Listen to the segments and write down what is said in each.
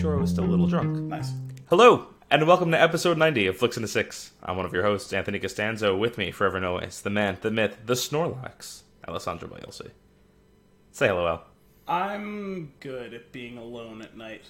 sure I was still a little drunk. Nice. Hello, and welcome to episode 90 of Flix in the Six. I'm one of your hosts, Anthony Costanzo. With me, forever and always, the man, the myth, the Snorlax, Alessandro Bielsi. Say hello, Al. I'm good at being alone at night.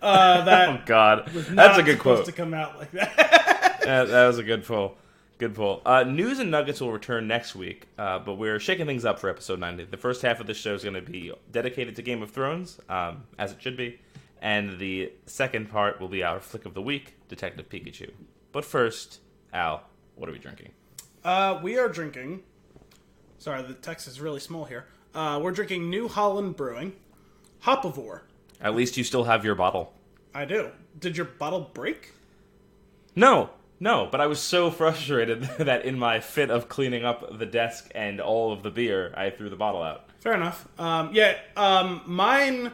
Oh, God. That's a good quote. To come out like that. That was a good pull. Good pull. News and Nuggets will return next week, but we're shaking things up for episode 90. The first half of the show is going to be dedicated to Game of Thrones, as it should be, and the second part will be our Flick of the Week, Detective Pikachu. But first, Al, what are we drinking? We are drinking... Sorry, the text is really small here. We're drinking New Holland Brewing, Hopivore. At least you still have your bottle. I do. Did your bottle break? No, but I was so frustrated that in my fit of cleaning up the desk and all of the beer, I threw the bottle out. Fair enough. Mine,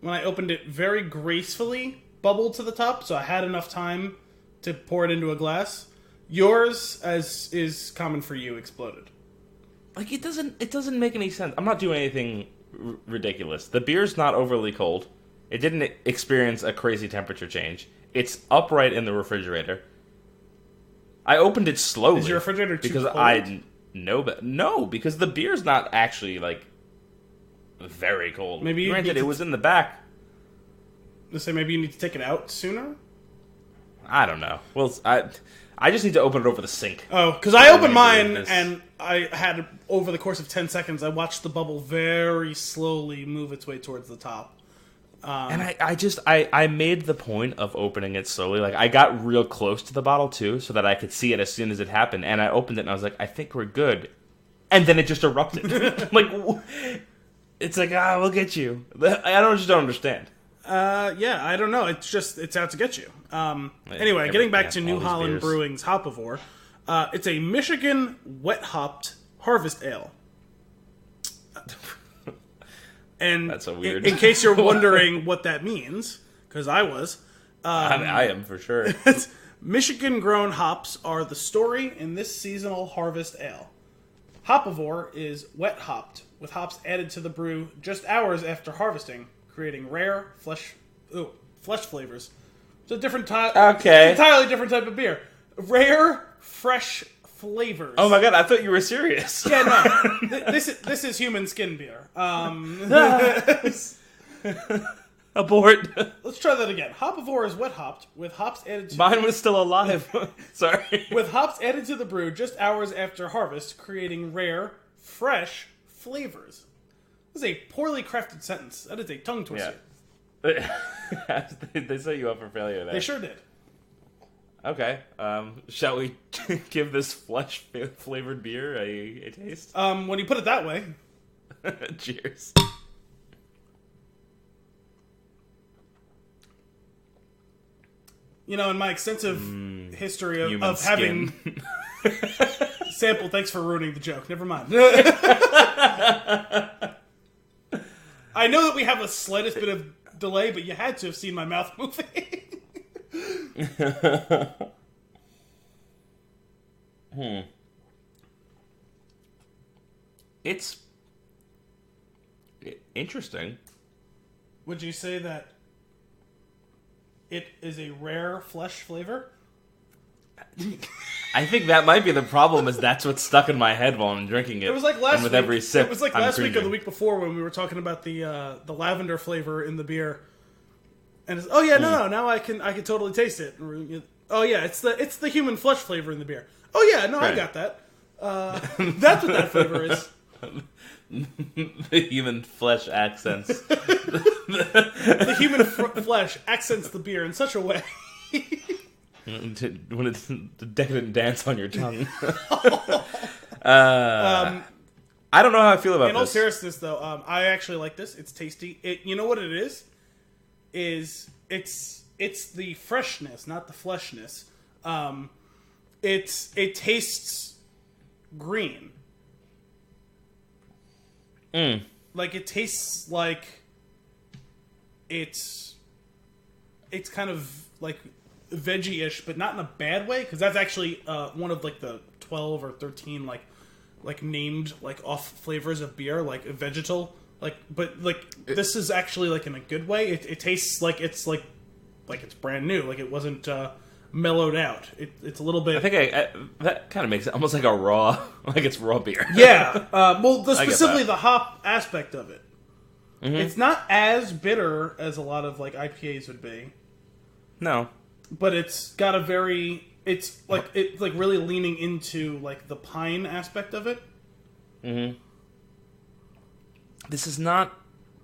when I opened it very gracefully, bubbled to the top, so I had enough time to pour it into a glass. Yours, as is common for you, exploded. Like, it doesn't make any sense. I'm not doing anything ridiculous. The beer's not overly cold. It didn't experience a crazy temperature change. It's upright in the refrigerator. I opened it slowly. Is your refrigerator too because cold? I know, but no, because the beer's not actually like very cold. Maybe you granted, it was in the back. Let's say maybe you need to take it out sooner. I don't know. Well, I just need to open it over the sink. Oh, because I opened mine and I had, over the course of 10 seconds, I watched the bubble very slowly move its way towards the top. And I made the point of opening it slowly. Like, I got real close to the bottle, too, so that I could see it as soon as it happened. And I opened it, and I was like, I think we're good. And then it just erupted. Like, it's like, we'll get you. I just don't understand. Yeah, I don't know. It's out to get you. Anyway, getting back to New Holland Brewing's Hopivore. It's a Michigan wet-hopped harvest ale. And that's so weird. In case you're wondering what that means, because I was. I am, for sure. Michigan-grown hops are the story in this seasonal harvest ale. Hopivore is wet-hopped, with hops added to the brew just hours after harvesting, creating rare flesh flavors. It's a different type. Okay. Entirely different type of beer. Rare, fresh flavors. Oh my god, I thought you were serious. Yeah, no. This is human skin beer. Abort. Let's try that again. Hopivore is wet hopped with hops added to. Mine was still alive. Sorry. With hops added to the brew just hours after harvest, creating rare, fresh flavors. This is a poorly crafted sentence. That is a tongue twister. Yeah. They set you up for failure there. They sure did. Okay. Shall we give this flesh-flavored beer a taste? When you put it that way. Cheers. You know, in my extensive history of having sample, thanks for ruining the joke. Never mind. I know that we have a slightest bit of delay, but you had to have seen my mouth moving. It's interesting. Would you say that it is a rare flesh flavor? I think that might be the problem, is that's what's stuck in my head while I'm drinking it. It was like last and with week. Every sip, it was like I'm last week or cringing. the week before when we were talking about the lavender flavor in the beer. And it's, oh yeah, no, now I can totally taste it. Oh yeah, it's the human flesh flavor in the beer. Oh yeah, no, Right. I got that. That's what that flavor is. The human flesh accents. The human flesh accents the beer in such a way. When it's the decadent dance on your tongue. I don't know how I feel about in this. all seriousness, though, I actually like this. It's tasty. You know what it is? It's the freshness, not the fleshness. It tastes green. Like, it tastes like it's kind of like veggie-ish, but not in a bad way, because that's actually one of like the 12 or 13 like named like off flavors of beer, like vegetal But this is actually like in a good way. It tastes like it's brand new. Like it wasn't mellowed out. It's a little bit. I think that kind of makes it almost like a raw, like it's raw beer. Yeah. Specifically the hop aspect of it. Mm-hmm. It's not as bitter as a lot of like IPAs would be. No. But it's got a very. It's really leaning into like the pine aspect of it. Mm-hmm. This is not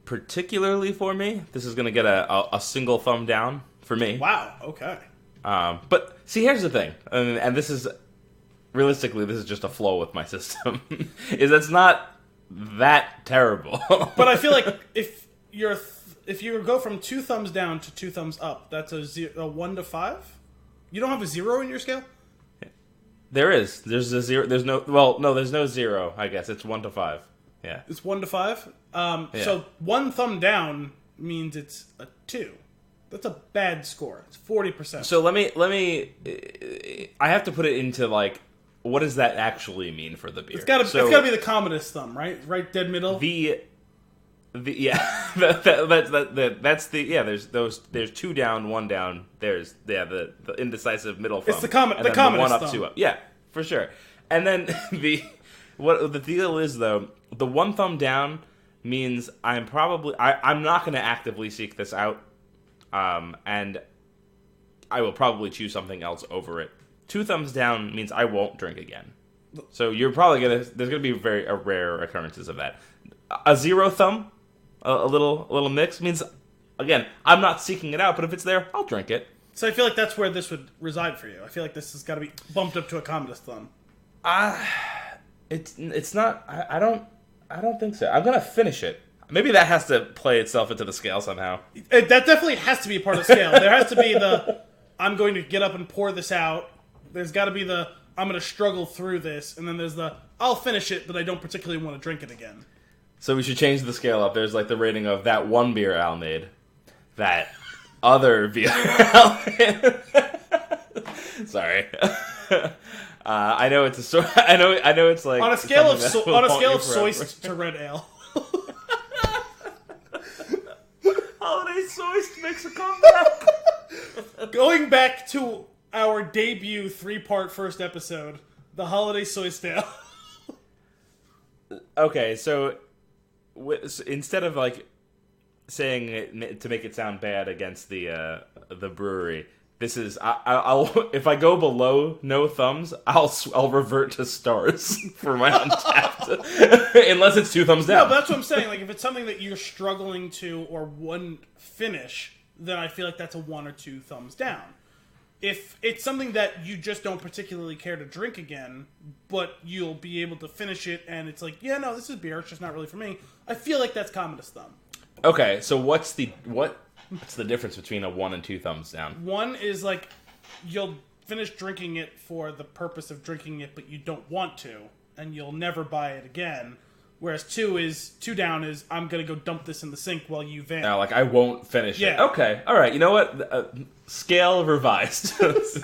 particularly for me. This is going to get a single thumb down for me. Wow. Okay. But see, here's the thing, and this is realistically, this is just a flaw with my system. Is that's not that terrible. But I feel like if you go from 2 thumbs down to 2 thumbs up, that's a 1 to 5. You don't have a 0 in your scale. There is. There's a 0. There's no. Well, no. There's no 0. I guess it's 1 to 5. Yeah. It's 1 to 5. So 1 thumb down means it's a 2. That's a bad score. It's 40%. So let me. I have to put it into like, what does that actually mean for the beer? It's got to be the commonest thumb, right? Right, dead middle. That's the There's 2 down, 1 down. There's the indecisive middle thumb. It's the commonest 1 up, thumb. 2 up. Yeah, for sure. And then what the deal is though, the 1 thumb down means I'm not going to actively seek this out, and I will probably choose something else over it. 2 thumbs down means I won't drink again. So you're probably there's gonna be a rare occurrences of that. A 0 thumb, a little mix means, again, I'm not seeking it out, but if it's there, I'll drink it. So I feel like that's where this would reside for you. I feel like this has got to be bumped up to a commonest thumb. It's not. I don't think so. I'm gonna finish it. Maybe that has to play itself into the scale somehow. That definitely has to be a part of the scale. There has to be I'm going to get up and pour this out. There's got to be I'm going to struggle through this, and then there's I'll finish it, but I don't particularly want to drink it again. So we should change the scale up. There's like the rating of that one beer Al made, that other beer Al made. Sorry. I know it's a story. I know it's like on a scale of soist to red ale. Holiday Soist makes a comeback. Going back to our debut 3-part first episode, the Holiday Soist Ale. Okay, so instead of like saying it to make it sound bad against the brewery, this is I'll if I go below no thumbs, I'll revert to stars for my Untapped, unless it's 2 thumbs down. No, but that's what I'm saying. Like if it's something that you're struggling to or one finish, then I feel like that's a 1 or 2 thumbs down. If it's something that you just don't particularly care to drink again, but you'll be able to finish it, and it's like, yeah, no, this is beer, it's just not really for me, I feel like that's commonest thumb. Okay, so what's the difference between a 1 and 2 thumbs down? 1 is like, you'll finish drinking it for the purpose of drinking it, but you don't want to, and you'll never buy it again. Whereas 2 down is, I'm going to go dump this in the sink while you vamp. No, like I won't finish it. Okay, all right, you know what? Scale revised. This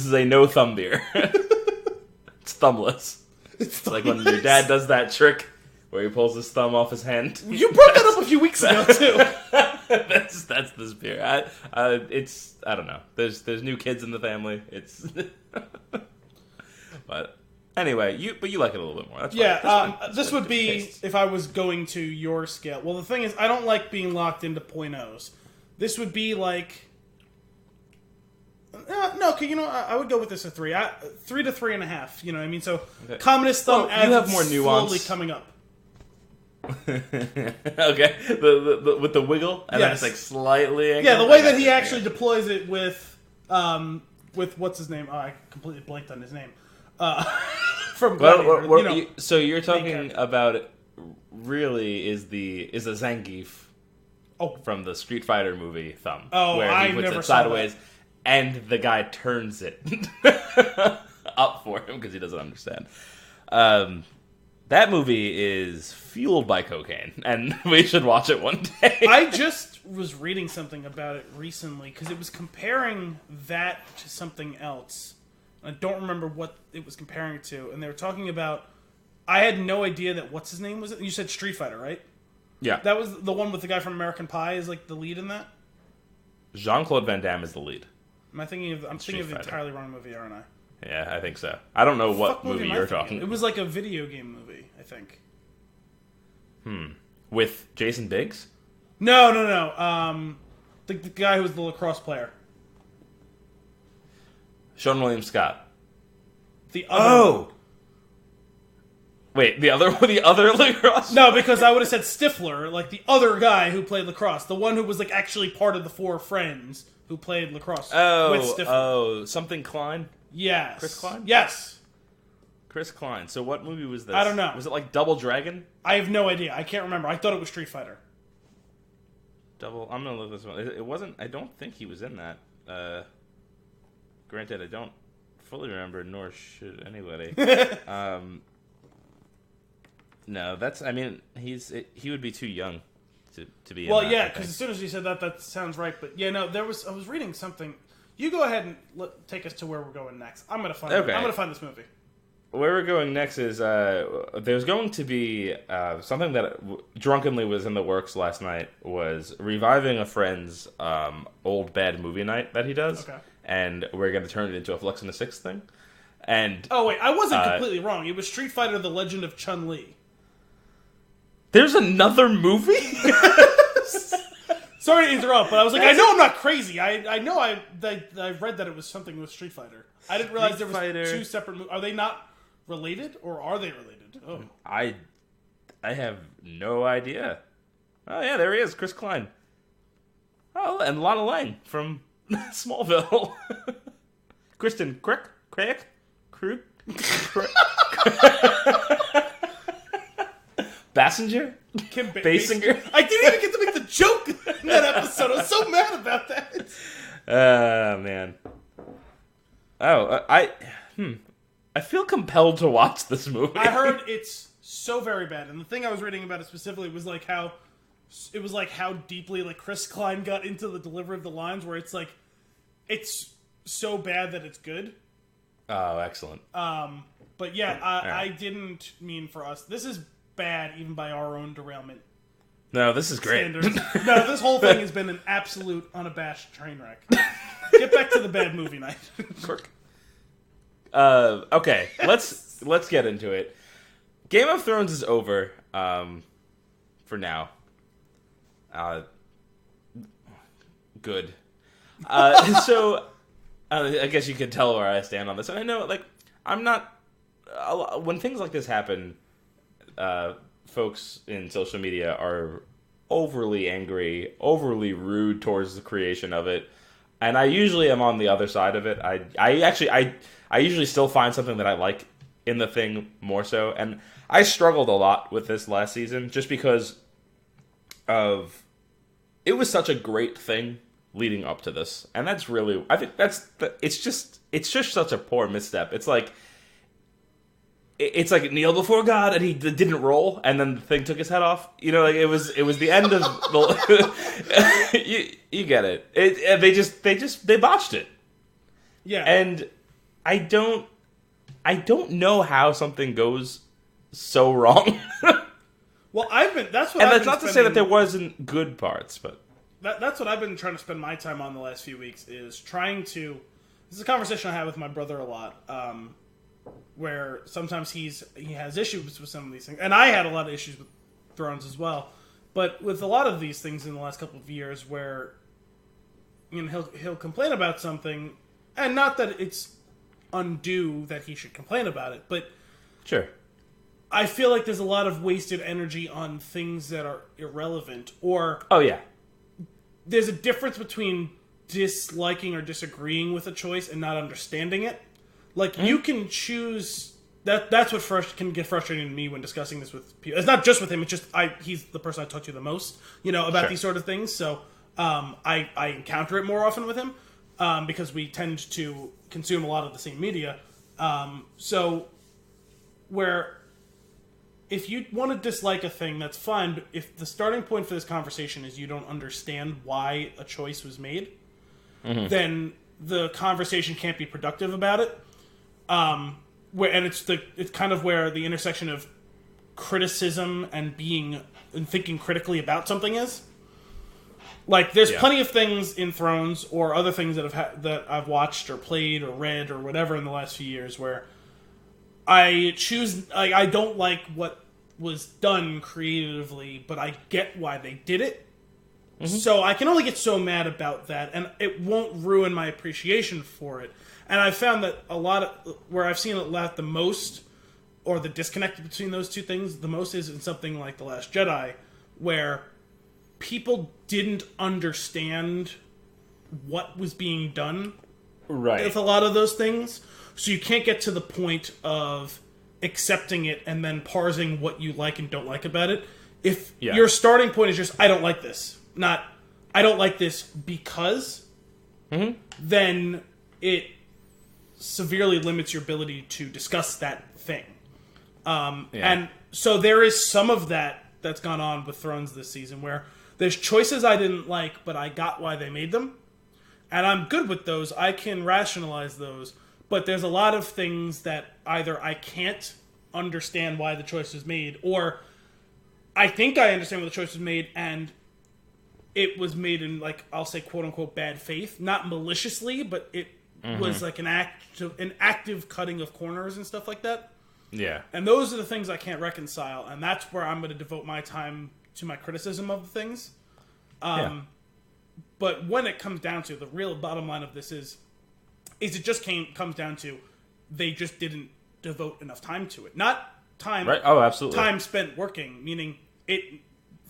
is a no thumb beer. It's thumbless. It's like when your dad does that trick where he pulls his thumb off his hand. You brought that up a few weeks ago too. That's this beer. It's I don't know. There's new kids in the family. It's but anyway, you like it a little bit more. That's fine. This would be if I was going to your scale. Well, the thing is, I don't like being locked into .0s. This would be like no. Okay, I would go with this a 3. 3 to 3.5. You know what I mean? So commonest thumb as you have more nuance. Slowly coming up. Okay, the with the wiggle and then it's like slightly angled. Yeah, the way that he actually deploys it with what's his name? Oh, I completely blanked on his name. From Gladiator, so you're talking about really is a Zangief from the Street Fighter movie thumb. Where he puts it sideways and the guy turns it up for him because he doesn't understand. That movie is fueled by cocaine, and we should watch it one day. I just was reading something about it recently, because it was comparing that to something else. I don't remember what it was comparing it to, and they were talking about I had no idea that what's his name was it? You said Street Fighter, right? Yeah. That was the one with the guy from American Pie is like the lead in that? Jean-Claude Van Damme is the lead. I'm thinking of the entirely wrong movie, aren't I? Yeah, I think so. I don't know what movie you're talking about. It was like a video game movie, I think. With Jason Biggs? No. The guy who was the lacrosse player. Sean William Scott. The other one. Wait, the other lacrosse? No, because I would have said Stifler, like the other guy who played lacrosse. The one who was like actually part of the four friends who played lacrosse with Stifler. Something Klein? Yes. Chris Klein? Yes. Chris Klein. So what movie was this? I don't know. Was it like Double Dragon? I have no idea. I can't remember. I thought it was Street Fighter. I'm gonna look this one. It wasn't. I don't think he was in that. Granted, I don't fully remember, nor should anybody. No, that's. I mean, he would be too young to be. Well, in that, yeah, because as soon as you said that, that sounds right. But yeah, no, I was reading something. You go ahead and take us to where we're going next. I'm gonna find. Okay. I'm gonna find this movie. Where we're going next is there's going to be something that drunkenly was in the works last night, was reviving a friend's old bad movie night that he does. Okay. And we're going to turn it into a Flix and a Six thing. And oh wait, I wasn't completely wrong. It was Street Fighter: The Legend of Chun-Li. There's another movie? Sorry to interrupt, but I was like, I know I'm not crazy. I know I read that it was something with Street Fighter. I didn't realize there was two separate movies. Are they not related, or are they related? Oh, I have no idea. Oh yeah, there he is, Chris Klein. Oh, and Lana Lang from Smallville. Kristen Krug. Bassinger? Kim Basinger? I didn't even get to make the joke in that episode. I was so mad about that. Man. Oh, I feel compelled to watch this movie. I heard it's so very bad, and the thing I was reading about it specifically was like how deeply like Chris Klein got into the delivery of the lines, where it's like it's so bad that it's good. Oh, excellent. But yeah, I didn't mean for us. This is bad, even by our own derailment. No, this is great. Standards. No, this whole thing has been an absolute unabashed train wreck. Get back to the bad movie night. Okay, let's get into it. Game of Thrones is over for now. Good. So I guess you can tell where I stand on this. And I know, like, I'm not. When things like this happen, folks in social media are overly angry, overly rude towards the creation of it, and I usually am on the other side of it. I usually still find something that I like in the thing more so, and I struggled a lot with this last season just because of it was such a great thing leading up to this, and that's really it's just such a poor misstep. It's like kneel before God, and he didn't roll, and then the thing took his head off. You know, like it was the end of the. you get it. They botched it. Yeah, and I don't know how something goes so wrong. Well, that's not to say that there wasn't good parts, but that's what I've been trying to spend my time on the last few weeks, is trying to. This is a conversation I have with my brother a lot, where sometimes he has issues with some of these things, and I had a lot of issues with Thrones as well. But with a lot of these things in the last couple of years, where he'll complain about something, and not that it's undue that he should complain about it, but sure. I feel like there's a lot of wasted energy on things that are irrelevant, or oh yeah, there's a difference between disliking or disagreeing with a choice and not understanding it. Like you can choose that's what can get frustrating to me when discussing this with people. It's not just with him; it's just he's the person I talk to the most, about these sort of things. So I encounter it more often with him because we tend to consume a lot of the same media. So where if you want to dislike a thing, that's fine. But if the starting point for this conversation is you don't understand why a choice was made, then the conversation can't be productive about it. It's kind of where the intersection of criticism and thinking critically about something is. Like, there's plenty of things in Thrones or other things that I've watched or played or read or whatever in the last few years where I don't like what was done creatively, but I get why they did it. Mm-hmm. So I can only get so mad about that, and it won't ruin my appreciation for it. And I've found that where I've seen it laugh the most, or the disconnect between those two things the most, is in something like The Last Jedi, where people didn't understand what was being done with a lot of those things. So you can't get to the point of accepting it and then parsing what you like and don't like about it. If your starting point is just, I don't like this, not, I don't like this because, then it severely limits your ability to discuss that thing. And so there is some of that's gone on with Thrones this season where there's choices I didn't like, but I got why they made them. And I'm good with those. I can rationalize those. But there's a lot of things that either I can't understand why the choice was made, or I think I understand why the choice was made, and it was made in, like, I'll say quote-unquote bad faith. Not maliciously, but it was like an active cutting of corners and stuff like that. Yeah. And those are the things I can't reconcile, and that's where I'm going to devote my time to my criticism of the things. But when it comes down to the real bottom line of this is it just comes down to they just didn't devote enough time to it. Not time. Right. Oh, absolutely. Time spent working, meaning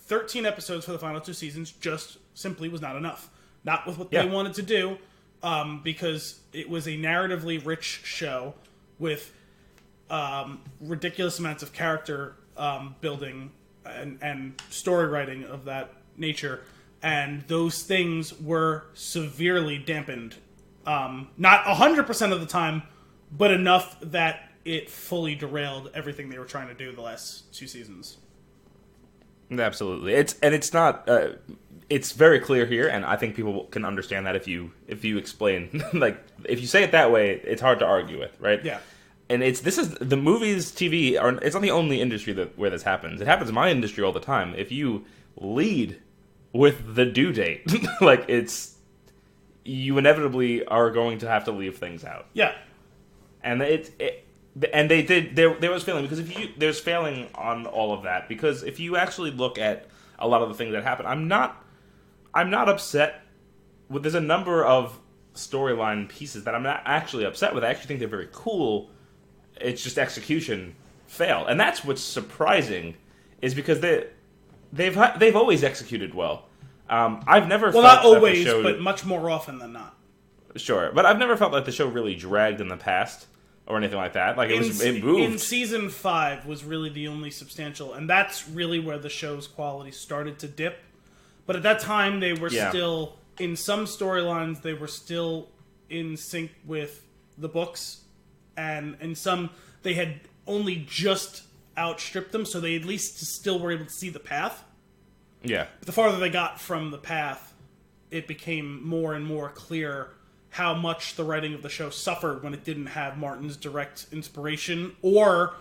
13 episodes for the final 2 seasons just simply was not enough. Not with what they wanted to do, because it was a narratively rich show with ridiculous amounts of character building and story writing of that nature, and those things were severely dampened. Not 100% of the time, but enough that it fully derailed everything they were trying to do the last 2 seasons. Absolutely. It's not. It's very clear here, and I think people can understand that if you explain, like, if you say it that way, it's hard to argue with, right? Yeah. And this is the movies, TV it's not the only industry where this happens. It happens in my industry all the time. If you lead with the due date, like, you inevitably are going to have to leave things out. Yeah. And and they did. There was failing because there's failing on all of that, because if you actually look at a lot of the things that happen, I'm not upset with. There's a number of storyline pieces that I'm not actually upset with. I actually think they're very cool. It's just execution failed, and that's what's surprising, is because they've always executed well. I've never felt not always, that the show, but much more often than not. Sure, but I've never felt like the show really dragged in the past or anything like that. Like, it moved. In season 5 was really the only substantial, and that's really where the show's quality started to dip. But at that time, they were still, in some storylines, they were still in sync with the books, and in some, they had only just outstripped them, so they at least still were able to see the path. Yeah. But the farther they got from the path, it became more and more clear how much the writing of the show suffered when it didn't have Martin's direct inspiration or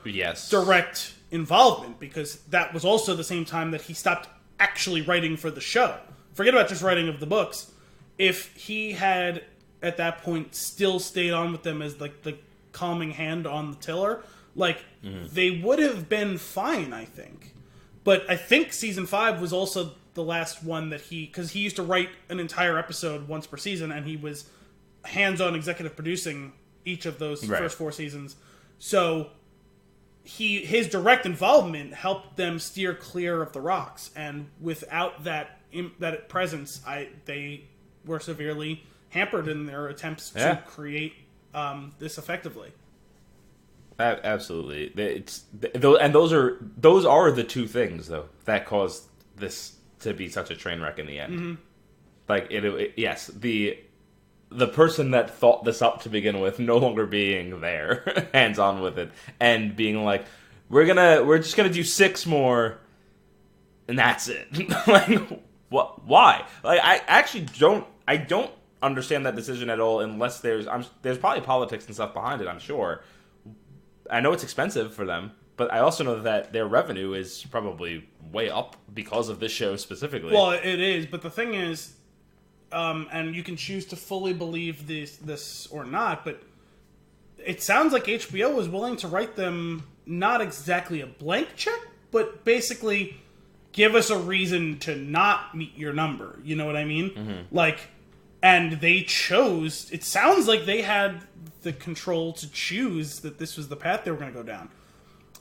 direct involvement, because that was also the same time that he stopped actually writing for the show. Forget about just writing of the books. If he had, at that point, still stayed on with them as, like, the calming hand on the tiller, like, they would have been fine, I think. But I think season 5 was also the last one that because he used to write an entire episode once per season, and he was hands-on executive producing each of those first 4 seasons. So his direct involvement helped them steer clear of the rocks, and without that presence, they were severely hampered in their attempts to create this effectively. Absolutely, and those are the two things, though, that caused this to be such a train wreck in the end. Mm-hmm. Like, yes, the person that thought this up to begin with no longer being there, hands on with it, and being like, we're just gonna do 6 more, and that's it. Like, what? Why? Like, I actually don't understand that decision at all, unless there's probably politics and stuff behind it, I'm sure. I know it's expensive for them, but I also know that their revenue is probably way up because of this show specifically. Well, it is, but the thing is, and you can choose to fully believe this or not, but it sounds like HBO was willing to write them not exactly a blank check, but basically give us a reason to not meet your number. You know what I mean? Mm-hmm. Like, and they chose, it sounds like they had the control to choose that this was the path they were going to go down.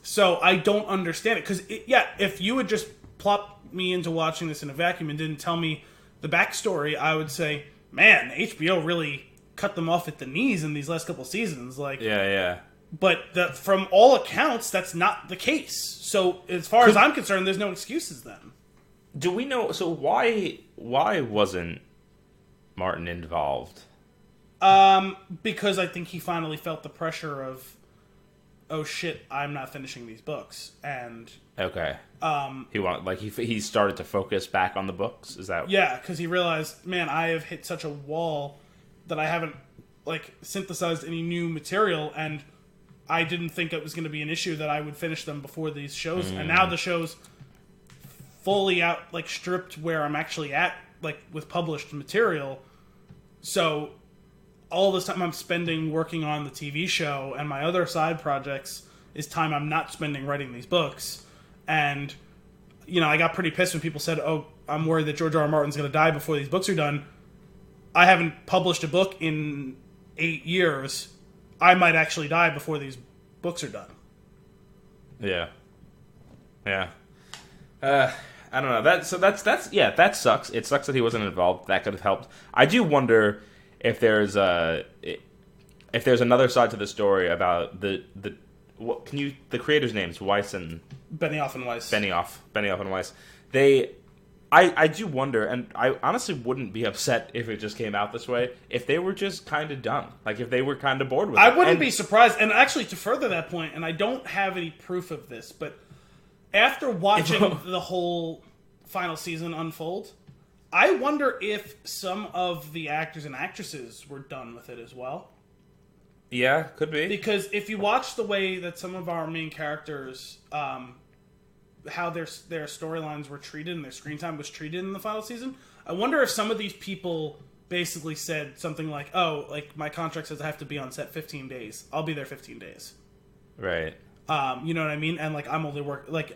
So I don't understand it. Because, if you had just plopped me into watching this in a vacuum and didn't tell me the backstory, I would say, man, HBO really cut them off at the knees in these last couple seasons. Like, yeah. But from all accounts, that's not the case. So as far as I'm concerned, there's no excuses then. Do we know? So why wasn't Martin involved? Because I think he finally felt the pressure of, oh shit, I'm not finishing these books, and okay. He started to focus back on the books. Is that? Yeah, because he realized, man, I have hit such a wall that I haven't synthesized any new material, and I didn't think it was going to be an issue that I would finish them before these shows, and now the show's fully out, stripped where I'm actually at, with published material. So all this time I'm spending working on the TV show and my other side projects is time I'm not spending writing these books. And, I got pretty pissed when people said, oh, I'm worried that George R. R. Martin's going to die before these books are done. I haven't published a book in 8 years. I might actually die before these books are done. Yeah. I don't know. That sucks. It sucks that he wasn't involved. That could have helped. I do wonder if there's another side to the story about the creators' names, Weiss and Benioff and Weiss. Benioff and Weiss. I do wonder, and I honestly wouldn't be upset if it just came out this way, if they were just kind of done. If they were kind of bored with it. I wouldn't be surprised. And actually, to further that point, and I don't have any proof of this, but after watching the whole final season unfold, I wonder if some of the actors and actresses were done with it as well. Yeah, could be. Because if you watch the way that some of our main characters... how their storylines were treated and their screen time was treated in the final season, I wonder if some of these people basically said something like, oh, my contract says I have to be on set 15 days. I'll be there 15 days. Right. You know what I mean? And I'm only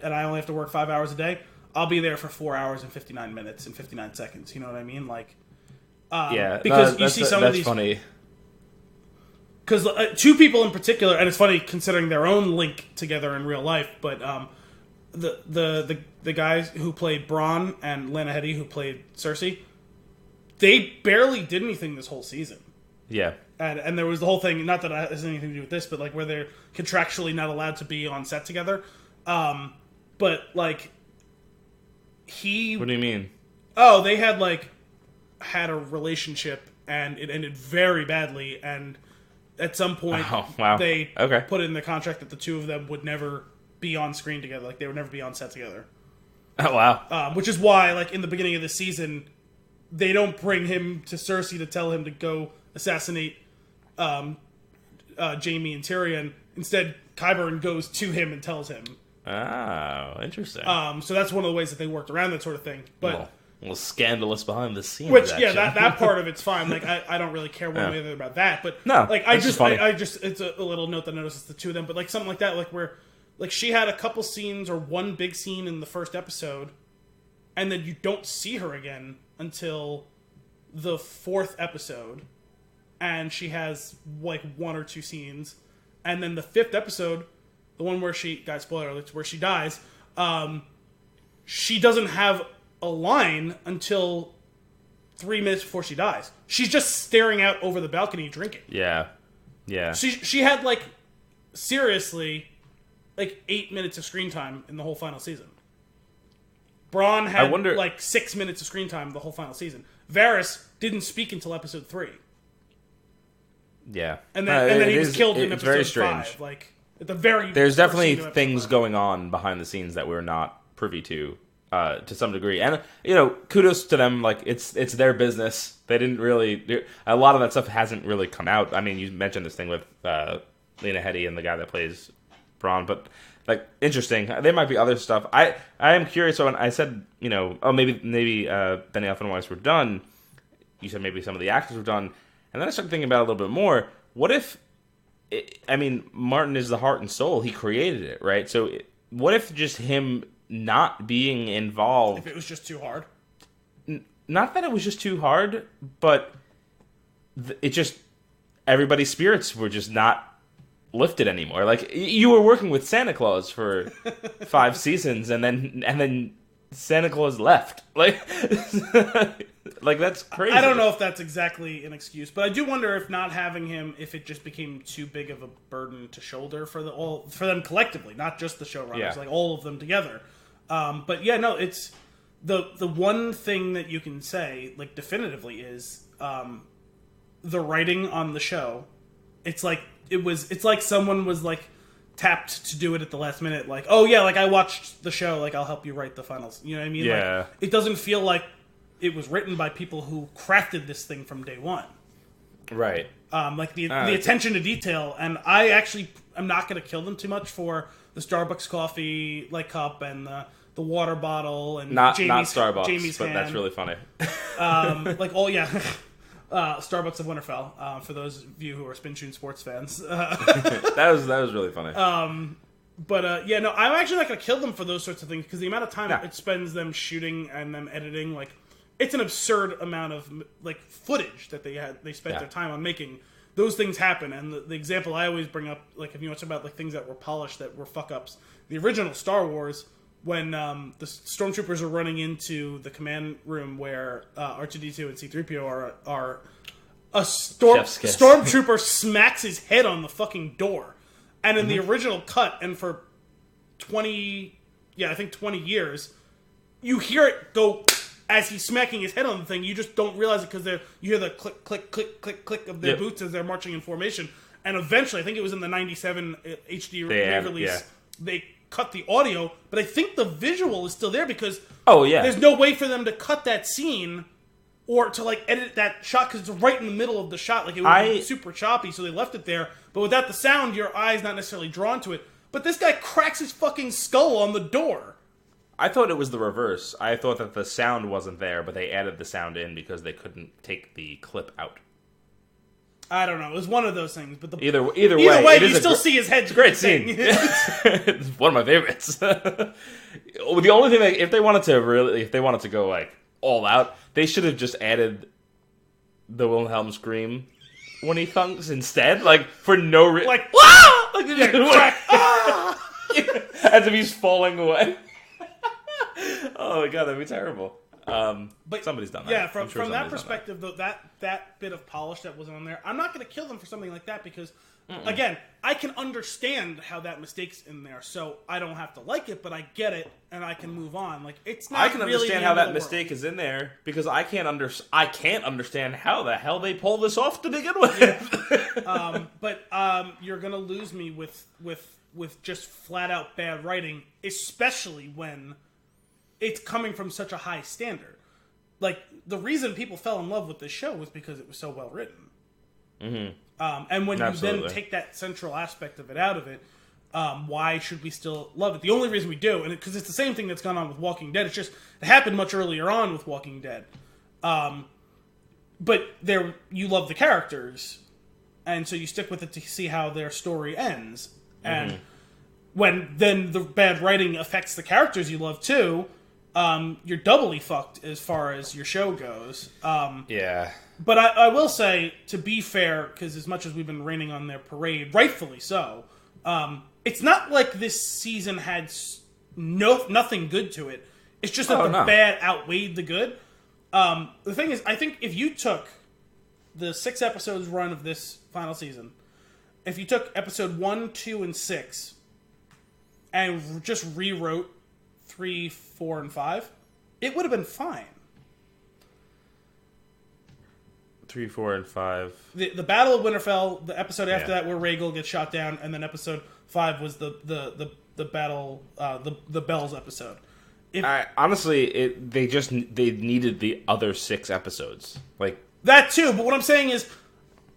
and I only have to work 5 hours a day. I'll be there for 4 hours and 59 minutes and 59 seconds. You know what I mean? Yeah. Because you see some of these... That's funny. Because two people in particular, and it's funny considering their own link together in real life, but... The guys who played Bronn and Lana Headey who played Cersei, they barely did anything this whole season. Yeah. And there was the whole thing, not that it has anything to do with this, but where they're contractually not allowed to be on set together. But he... What do you mean? Oh, they had had a relationship and it ended very badly, and at some point they put it in the contract that the two of them would never be on screen together. They would never be on set together. Oh, wow. Which is why, in the beginning of the season, they don't bring him to Cersei to tell him to go assassinate Jaime and Tyrion. Instead, Qyburn goes to him and tells him. Oh, interesting. So that's one of the ways that they worked around that sort of thing. But a little scandalous behind the scenes. Which, that part of it's fine. I don't really care one way or the other about that. But no, I just it's a little note that notices the two of them. But something like that, where she had a couple scenes or one big scene in the first episode, and then you don't see her again until the fourth episode, and she has one or two scenes, and then the fifth episode, the one where spoiler alerts, where she dies, she doesn't have a line until 3 minutes before she dies. She's just staring out over the balcony drinking. Yeah. She had seriously 8 minutes of screen time in the whole final season. Bronn had 6 minutes of screen time the whole final season. Varys didn't speak until episode 3. Yeah, and then he was killed in episode very strange. 5. At the very there's definitely things going on behind the scenes that we're not privy to some degree, and kudos to them. It's their business. They didn't really. A lot of that stuff hasn't really come out. I mean, you mentioned this thing with Lena Headey and the guy that plays Bronn, but like interesting. There might be other stuff. I am curious. So when I said, maybe Benny and Weiss were done. You said maybe some of the actors were done, and then I started thinking about it a little bit more. What if? Martin is the heart and soul. He created it, right? So what if just him not being involved? If it was just too hard. Not that it was just too hard, but it just everybody's spirits were just not lifted anymore. Like you were working with Santa Claus for 5 seasons, and then Santa Claus left. Like, like that's crazy. I don't know if that's exactly an excuse, but I do wonder if not having him, if it just became too big of a burden to shoulder for them collectively, not just the showrunners, like all of them together. But yeah, no, it's the one thing that you can say like definitively is the writing on the show. It's like someone was like tapped to do it at the last minute, like, oh yeah, like I watched the show, like I'll help you write the finals. You know what I mean? Yeah. Like, it doesn't feel like it was written by people who crafted this thing from day one. Right. Like the attention to detail, and I'm not going to kill them too much for the Starbucks coffee like cup and the water bottle and not Jamie's but hand. That's really funny. Starbucks of Winterfell. For those of you who are Spin Tune sports fans, that was really funny. I'm actually not going to kill them for those sorts of things because the amount of time it spends them shooting and them editing, like, it's an absurd amount of like footage that they spent their time on making. Those things happen, and the example I always bring up, like if you want to talk about like things that were polished that were fuck ups, the original Star Wars, when the stormtroopers are running into the command room where R2-D2 and C-3PO are a stormtrooper smacks his head on the fucking door, and in the original cut, and for 20 years, you hear it go as he's smacking his head on the thing. You just don't realize it because you hear the click, click, click, click, click of their boots as they're marching in formation. And eventually, I think it was in the 97 HD re-release, they cut the audio, but I think the visual is still there because there's no way for them to cut that scene or to like edit that shot because it's right in the middle of the shot. Like it would be super choppy, so they left it there. But without the sound, your eye's not necessarily drawn to it. But this guy cracks his fucking skull on the door. I thought it was the reverse. I thought that the sound wasn't there, but they added the sound in because they couldn't take the clip out. I don't know. It was one of those things. But either way, you still see his head. It's a great scene. It's one of my favorites. The only thing that if they wanted to go like all out, they should have just added the Wilhelm scream when he thunks instead, like for no reason, like wow, like crack, as if he's falling away. Oh my god, that'd be terrible. But somebody's done that. Yeah, from that perspective, though, that bit of polish that was on there, I'm not going to kill them for something like that because, again, I can understand how that mistake's in there, so I don't have to like it, but I get it and I can move on. Like it's not. I can really understand how that mistake is in there because I can't understand how the hell they pull this off to begin with. Yeah. But you're going to lose me with just flat out bad writing, especially when it's coming from such a high standard. Like, the reason people fell in love with this show was because it was so well written. Mm-hmm. And when you then take that central aspect of it out of it, why should we still love it? The only reason we do, and because it's the same thing that's gone on with Walking Dead, it's just, it happened much earlier on with Walking Dead. But you love the characters, and so you stick with it to see how their story ends. And when then the bad writing affects the characters you love too, you're doubly fucked as far as your show goes. Yeah. But I will say, to be fair, because as much as we've been raining on their parade, rightfully so, it's not like this season had nothing good to it. It's just that bad outweighed the good. The thing is, I think if you took the 6 episodes run of this final season, if you took episode 1, 2, and 6, and just rewrote 3, 4, and 5, it would have been fine. 3, 4, and 5. The Battle of Winterfell, the episode after that where Rhaegal gets shot down, and then episode 5 was the battle, the Bells episode. Honestly, they needed the other 6 episodes. Like that too, but what I'm saying is,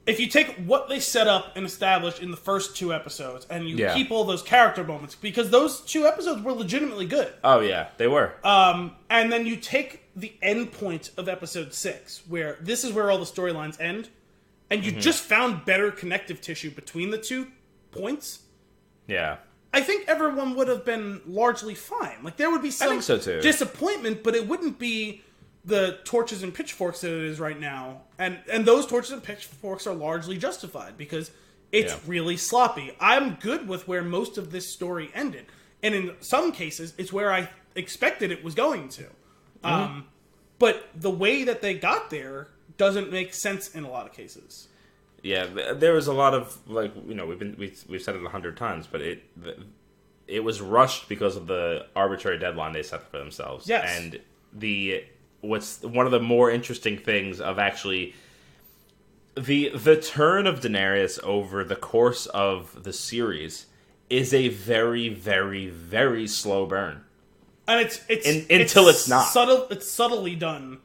if you take what they set up and established in the first 2 episodes, and you keep all those character moments, because those 2 episodes were legitimately good. Oh, yeah, they were. And then you take the end point of episode 6, where this is where all the storylines end, and you just found better connective tissue between the 2 points. Yeah. I think everyone would have been largely fine. Like, there would be some disappointment, but it wouldn't be the torches and pitchforks that it is right now. And those torches and pitchforks are largely justified because it's really sloppy. I'm good with where most of this story ended. And in some cases, it's where I expected it was going to. But the way that they got there doesn't make sense in a lot of cases. Yeah, there was a lot of, like, you know, we've said it 100 times, but it was rushed because of the arbitrary deadline they set for themselves. Yes. And what's one of the more interesting things of actually the turn of Daenerys over the course of the series is a very, very, very slow burn. And until it's not. It's subtly done,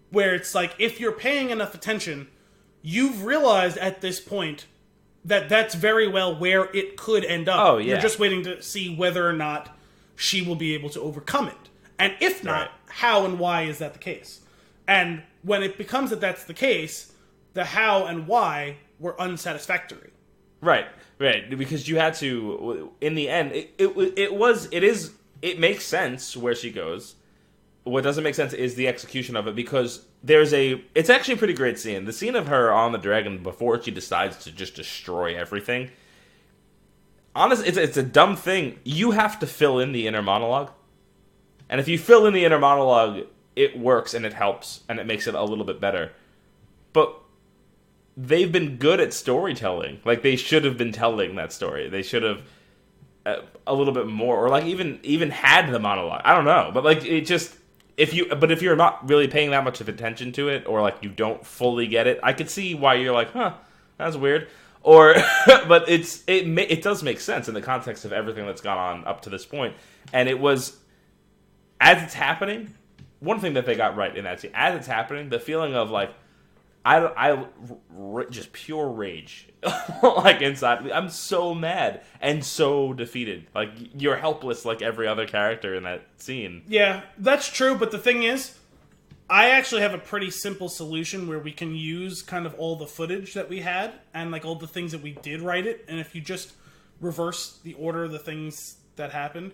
where it's like, if you're paying enough attention, you've realized at this point that that's very well where it could end up. Oh, yeah. You're just waiting to see whether or not she will be able to overcome it. And if not, how and why is that the case? And when it becomes that that's the case, the how and why were unsatisfactory. Right. Because you had to, in the end, it makes sense where she goes. What doesn't make sense is the execution of it, because it's actually a pretty great scene. The scene of her on the dragon before she decides to just destroy everything. Honestly, it's a dumb thing. You have to fill in the inner monologue. And if you fill in the inner monologue, it works and it helps and it makes it a little bit better. But they've been good at storytelling. Like, they should have been telling that story. They should have a little bit more, or like even had the monologue. I don't know, but like, it just, if you're not really paying that much of attention to it, or like you don't fully get it, I could see why you're like, that's weird. Or, but it does make sense in the context of everything that's gone on up to this point. And it was, as it's happening, one thing that they got right in that scene, as it's happening, the feeling of like, just pure rage, like inside. I'm so mad and so defeated. Like, you're helpless, like every other character in that scene. Yeah, that's true. But the thing is, I actually have a pretty simple solution where we can use kind of all the footage that we had and like all the things that we did write it. And if you just reverse the order of the things that happened,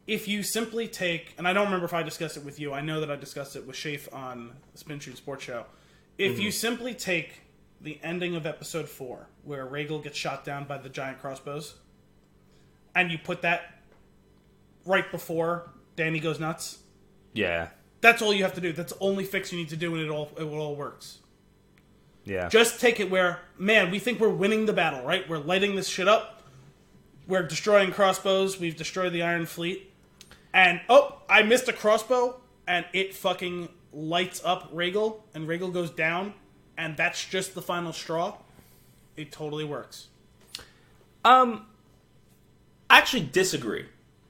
if you simply take, and I don't remember if I discussed it with you. I know that I discussed it with Shafe on the Spin Shoot Sports Show. If you simply take the ending of episode 4, where Rhaegal gets shot down by the giant crossbows, and you put that right before Dany goes nuts, that's all you have to do. That's the only fix you need to do, and it all works. Yeah. Just take it where, man, we think we're winning the battle, right? We're lighting this shit up. We're destroying crossbows. We've destroyed the Iron Fleet. And, I missed a crossbow, and it fucking lights up Rhaegal, and Rhaegal goes down, and that's just the final straw. It totally works. I actually disagree,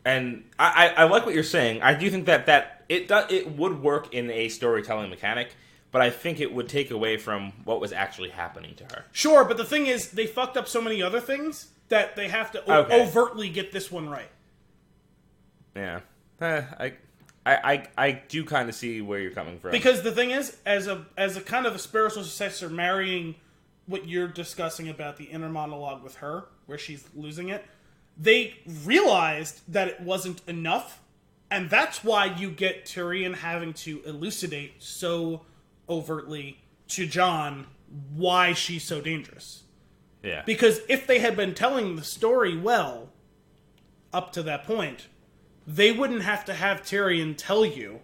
and I like what you're saying. I do think that it would work in a storytelling mechanic, but I think it would take away from what was actually happening to her. Sure, but the thing is, they fucked up so many other things that they have to overtly get this one right. Yeah, I do kind of see where you're coming from. Because the thing is, as a kind of a spiritual successor, marrying what you're discussing about the inner monologue with her, where she's losing it, they realized that it wasn't enough, and that's why you get Tyrion having to elucidate so overtly to Jon why she's so dangerous. Yeah. Because if they had been telling the story well up to that point, they wouldn't have to have Tyrion tell you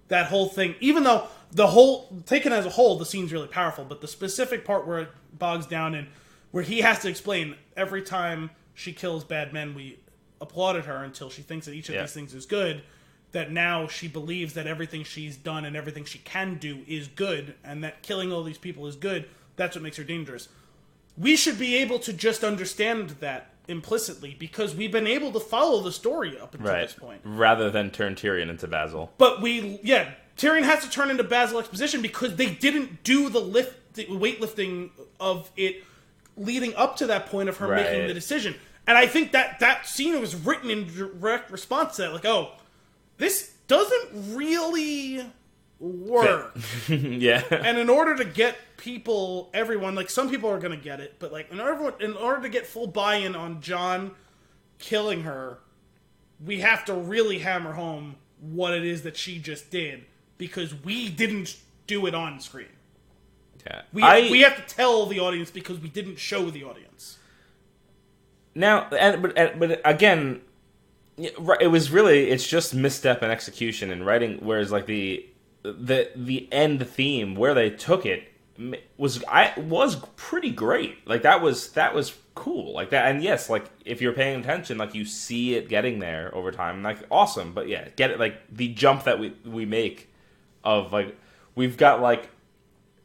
that whole thing. Even though the whole, taken as a whole, the scene's really powerful, but the specific part where it bogs down and where he has to explain every time she kills bad men, we applauded her until she thinks that each of these things is good, that now she believes that everything she's done and everything she can do is good, and that killing all these people is good. That's what makes her dangerous. We should be able to just understand that implicitly, because we've been able to follow the story up until this point. Rather than turn Tyrion into Basil. But Tyrion has to turn into Basil exposition because they didn't do the weightlifting of it leading up to that point of her Right. making the decision. And I think that scene was written in direct response to that. Like, oh, this doesn't really work. Yeah. And in order to get everyone, like, some people are going to get it, but, like, in order to get full buy-in on John killing her, we have to really hammer home what it is that she just did, because we didn't do it on screen. Yeah. We have to tell the audience because we didn't show the audience. Now, but again, it's just misstep and execution and writing. Whereas like the end theme where they took it was pretty great. Like that was cool. Like that, and yes, like if you're paying attention, like you see it getting there over time. Like awesome, but yeah, get it. Like the jump that we make of like we've got like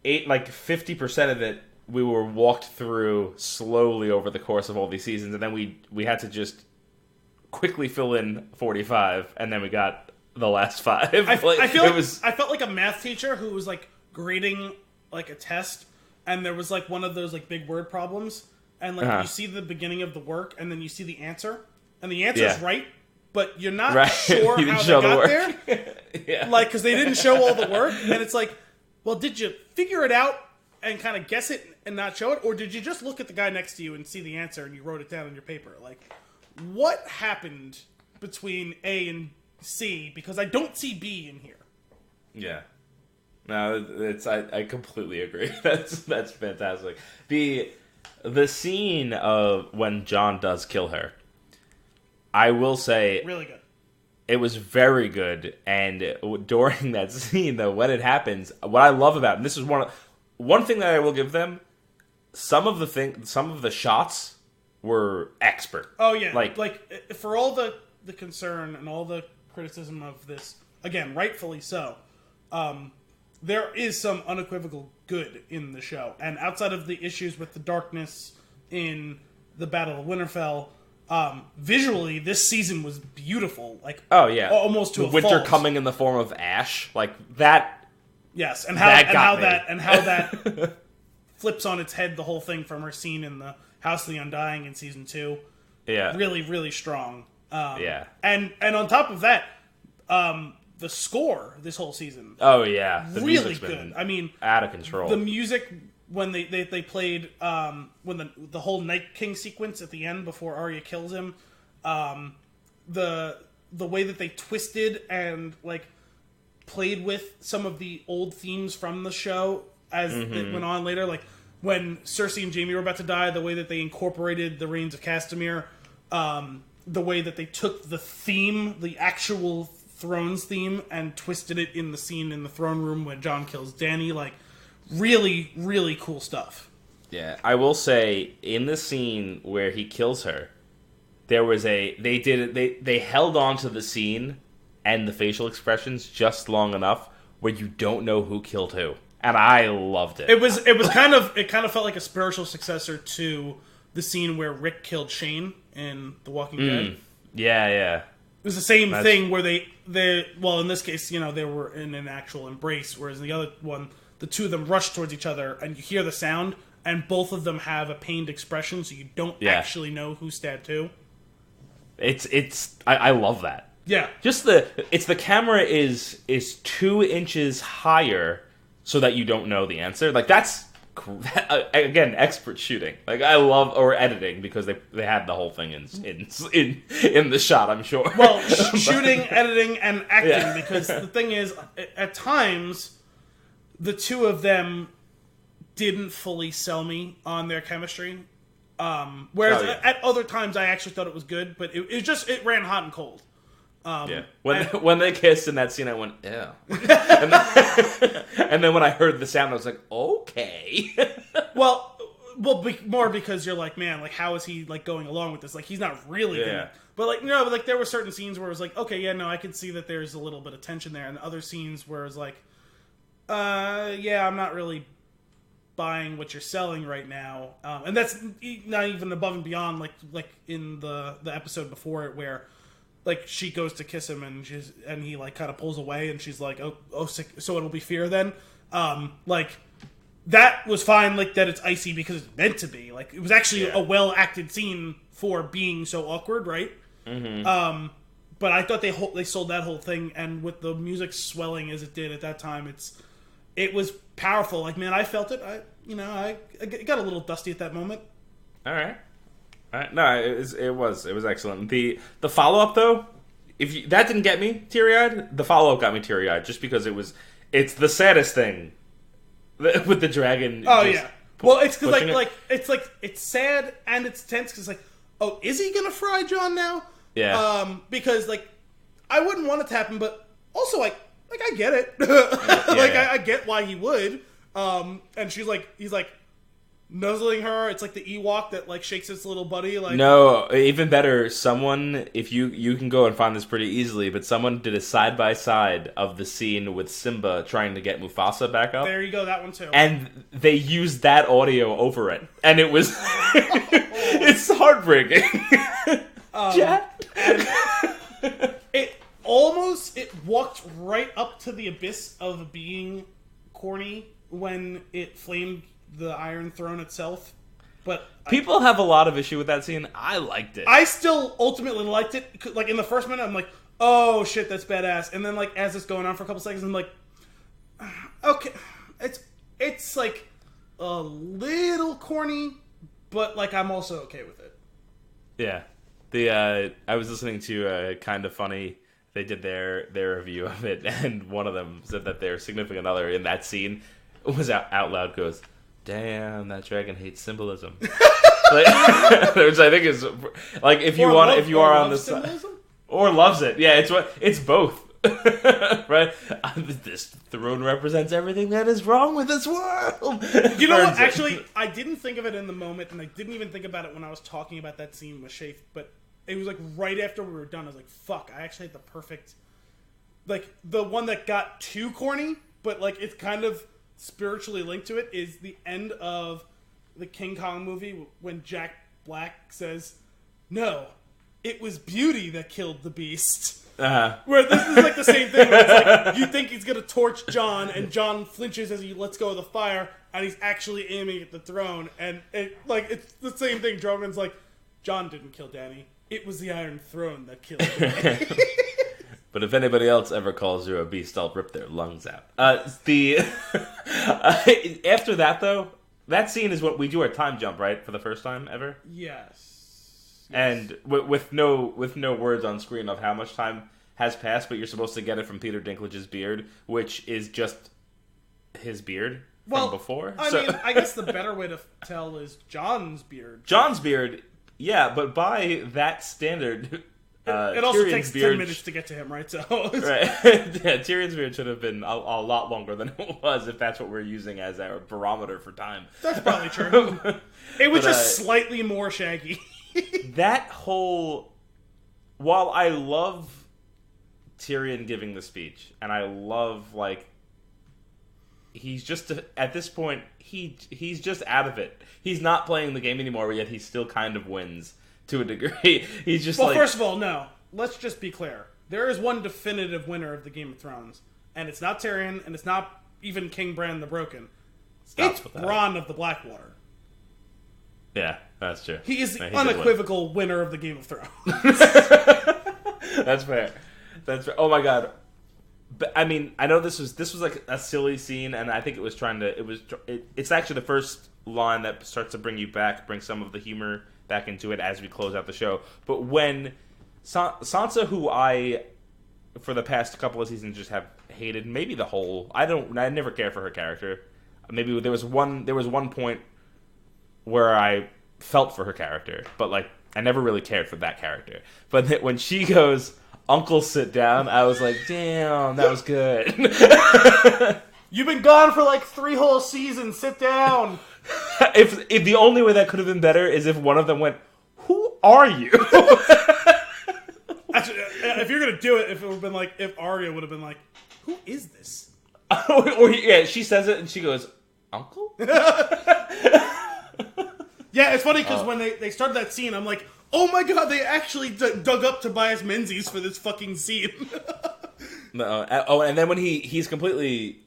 50% of it. We were walked through slowly over the course of all these seasons, and then we had to just quickly fill in 45, and then we got the last 5. I felt like a math teacher who was like grading like a test, and there was like one of those like big word problems, and like you see the beginning of the work, and then you see the answer, and the answer is right, but you're not sure you how show they got the there. Yeah. Like, because they didn't show all the work, and it's like, well, did you figure it out and kind of guess it and not show it, or did you just look at the guy next to you and see the answer and you wrote it down on your paper? Like, what happened between A and C? Because I don't see B in here. Yeah. No, I completely agree. That's fantastic. The scene of when John does kill her, I will say, really good. It was very good, and during that scene, though, when it happens, what I love about it, and this is one thing that I will give them, some of the shots were expert. Oh yeah, like for all the concern and all the criticism of this, again, rightfully so. There is some unequivocal good in the show, and outside of the issues with the darkness in the Battle of Winterfell. Visually, this season was beautiful. Like, oh yeah, almost to the a winter fault. coming in the form of ash, like that. Yes, and how that flips on its head the whole thing from her scene in the House of the Undying in season 2. Yeah, really, really strong. Yeah, and on top of that, the score this whole season. Oh yeah, the really good. I mean, out of control. The music. When they played when the whole Night King sequence at the end before Arya kills him, the way that they twisted and like played with some of the old themes from the show as it went on later, like when Cersei and Jaime were about to die, the way that they incorporated the Reigns of Castamere, the way that they took the theme, the actual Thrones theme, and twisted it in the scene in the throne room when Jon kills Dany, like. Really, really cool stuff. Yeah, I will say in the scene where he kills her, there was they held on to the scene and the facial expressions just long enough where you don't know who killed who, and I loved it. It kind of felt like a spiritual successor to the scene where Rick killed Shane in The Walking Dead. Yeah. It was the same thing where they well, in this case, they were in an actual embrace, whereas in the other one. The two of them rush towards each other, and you hear the sound, and both of them have a pained expression, so you don't actually know who stabbed who. I love that. Yeah, just the camera is 2 inches higher, so that you don't know the answer. Like that's again expert shooting. Like I love or editing because they had the whole thing in the shot. I'm sure. Well, shooting, editing, and acting because the thing is, at times. The two of them didn't fully sell me on their chemistry. Whereas at other times I actually thought it was good, but it ran hot and cold. When they kissed in that scene, I went, ew. and then when I heard the sound, I was like, okay. well, more because you're like, man, like how is he like going along with this? Like he's not really good. But like there were certain scenes where it was like, okay, yeah, no, I could see that there's a little bit of tension there, and other scenes where it was like. I'm not really buying what you're selling right now, and that's not even above and beyond like in the episode before it where like she goes to kiss him and he like kind of pulls away and she's like oh so it'll be fear then like that was fine, like, that it's icy because it's meant to be. Like, it was actually a well-acted scene for being so awkward, right? Mm-hmm. But I thought they sold that whole thing, and with the music swelling as it did at that time, it was powerful. Like, man, I felt it. I got a little dusty at that moment. All right. No, it was excellent. The follow up though, that didn't get me teary eyed. The follow up got me teary eyed just because it's the saddest thing with the dragon. Oh yeah. Well, it's because it's sad and it's tense because like, oh, is he gonna fry John now? Yeah. Because like, I wouldn't want it to happen, but also like I get it. I get why he would. And he's like nuzzling her. It's like the Ewok that like shakes its little buddy. Like, no, even better. Someone, if you can go and find this pretty easily, but someone did a side by side of the scene with Simba trying to get Mufasa back up. There you go, that one too. And they used that audio over it, and it was it's heartbreaking. It walked right up to the abyss of being corny when it flamed the Iron Throne itself. But people have a lot of issue with that scene. I liked it. I still ultimately liked it. Like in the first minute, I'm like, oh shit, that's badass. And then like as it's going on for a couple seconds, I'm like, okay, it's like a little corny, but like I'm also okay with it. Yeah. I was listening to Kind of Funny. They did their review of it, and one of them said that their significant other in that scene was out loud goes, "Damn, that dragon hates symbolism," which I think is like if you are on the side or loves it, yeah, it's both, right? This throne represents everything that is wrong with this world. You know what? Actually, I didn't think of it in the moment, and I didn't even think about it when I was talking about that scene with Shafe, but. It was like right after we were done, I was like, fuck, I actually had the perfect... Like, the one that got too corny, but like it's kind of spiritually linked to it, is the end of the King Kong movie when Jack Black says, "No, it was beauty that killed the beast." Uh-huh. Where this is like the same thing, where it's like, you think he's going to torch John, and John flinches as he lets go of the fire, and he's actually aiming at the throne, and it's the same thing. Drogon's like, John didn't kill Dany. It was the Iron Throne that killed him. But if anybody else ever calls you a beast, I'll rip their lungs out. After that, though, that scene is what we do our time jump, right? For the first time ever? Yes. And with no words on screen of how much time has passed, but you're supposed to get it from Peter Dinklage's beard, which is just his beard from before. I mean, I guess the better way to tell is John's beard. John's beard... Yeah, but by that standard, it also takes 10 minutes to get to him, right? So right, yeah, Tyrion's beard should have been a lot longer than it was, if that's what we're using as our barometer for time. That's probably true. It was just slightly more shaggy. That whole, while I love Tyrion giving the speech, and I love like. He's just at this point. He's just out of it. He's not playing the game anymore, yet he still kind of wins to a degree. He's just first of all, no. Let's just be clear. There is one definitive winner of the Game of Thrones, and it's not Tyrion, and it's not even King Bran the Broken. It's Bronn of the Blackwater. Yeah, that's true. He is the unequivocal winner of the Game of Thrones. That's fair. That's fair. Oh my god. But I mean, I know this was like a silly scene, and I think it was trying to. It's actually the first line that starts to bring some of the humor back into it as we close out the show. But when Sansa, who I for the past couple of seasons just have hated, maybe the whole, I never cared for her character. Maybe there was one point where I felt for her character, but like I never really cared for that character. But when she goes, "Uncle, sit down," I was like, damn, that was good. You've been gone for like 3 whole seasons. Sit down. If the only way that could have been better is if one of them went, "Who are you?" Actually, if you're gonna do it, if it would have been like, if Arya would have been like, "Who is this?" or yeah, she says it and she goes, "Uncle." Yeah, it's funny because when they started that scene, I'm like, oh my god, they actually dug up Tobias Menzies for this fucking scene. No, and then when he's completely,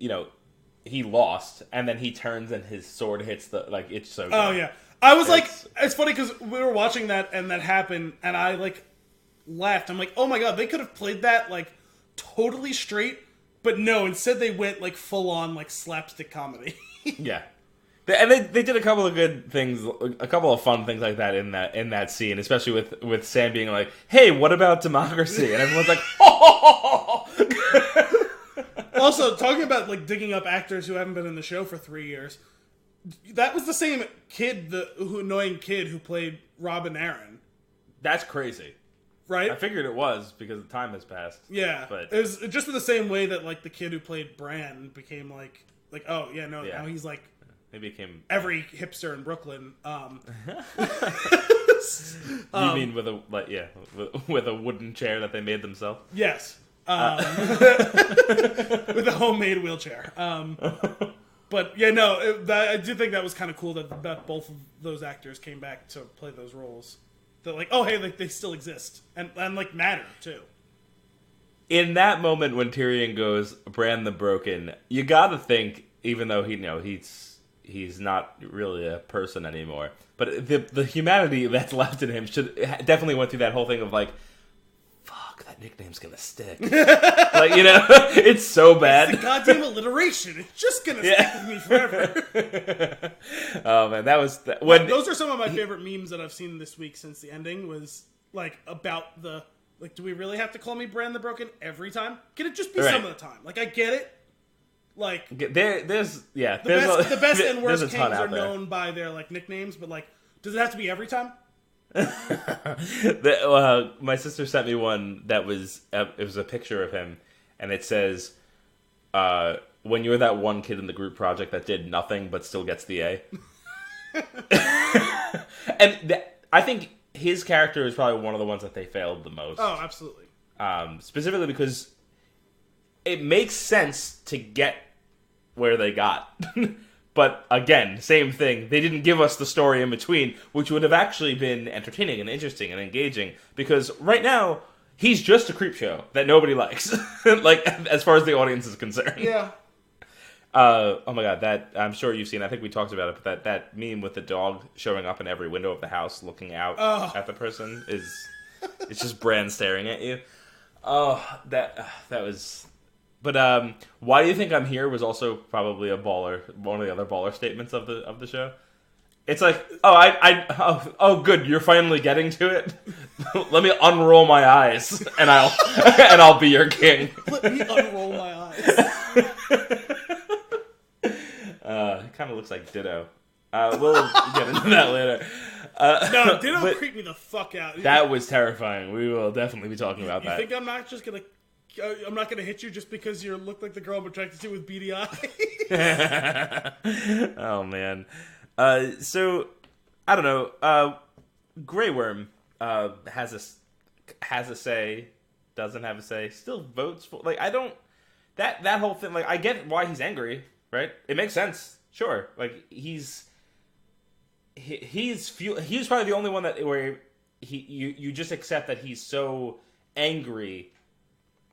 he lost, and then he turns and his sword hits the like. It's so. Good. Oh yeah, I was like, it's funny because we were watching that and that happened, and I like laughed. I'm like, oh my god, they could have played that like totally straight, but no, instead they went like full on like slapstick comedy. Yeah. And they did a couple of good things, a couple of fun things like that in that scene, especially with Sam being like, "Hey, what about democracy?" And everyone's like, "Oh!" Also, talking about like digging up actors who haven't been in the show for 3 years, that was the same kid, the annoying kid who played Robin Aaron. That's crazy, right? I figured it was because the time has passed. Yeah, but it was just in the same way that like the kid who played Bran became like oh yeah no now he's like. He became every hipster in Brooklyn. You mean with a with a wooden chair that they made themselves? Yes, with a homemade wheelchair. But yeah, no, I do think that was kind of cool that both of those actors came back to play those roles. That like, oh hey, like, they still exist and like matter too. In that moment when Tyrion goes, "Bran the Broken," you gotta think, even though he's not really a person anymore, but the humanity that's left in him definitely went through that whole thing of like, fuck, that nickname's gonna stick. Like, it's so bad. It's the goddamn alliteration. It's just gonna stick with me forever. Oh man, that was those are some of my favorite memes that I've seen this week since the ending. Was like about the like, do we really have to call me Bran the Broken every time? Can it just be some of the time? Like, I get it. Like there's the best and worst kings are known by their like nicknames, but like, does it have to be every time? My sister sent me one that was it was a picture of him, and it says, "When you're that one kid in the group project that did nothing but still gets the A." And I think his character is probably one of the ones that they failed the most. Oh, absolutely. Specifically because it makes sense to get where they got. But again, same thing. They didn't give us the story in between, which would have actually been entertaining and interesting and engaging. Because right now, he's just a creep show that nobody likes. Like, as far as the audience is concerned. Yeah. Oh my god, that I'm sure you've seen. I think we talked about it, but that meme with the dog showing up in every window of the house, looking out at the person it's just Bran staring at you. Oh, that was. But why do you think I'm here was also probably one of the other baller statements of the show. It's like, good, you're finally getting to it. Let me unroll my eyes, and I'll be your king. Let me unroll my eyes. It kind of looks like Ditto. We'll get into that later. No, Ditto creeped me the fuck out. That was terrifying. We will definitely be talking about that. You think I'm not just gonna? I'm not gonna hit you just because you look like the girl I'm attracted to with beady eyes. Oh man. So I don't know. Grey Worm has a say, doesn't have a say, still votes for. Like, I don't that whole thing. Like, I get why he's angry, right? It makes sense, sure. Like, he's probably the only one where you just accept that he's so angry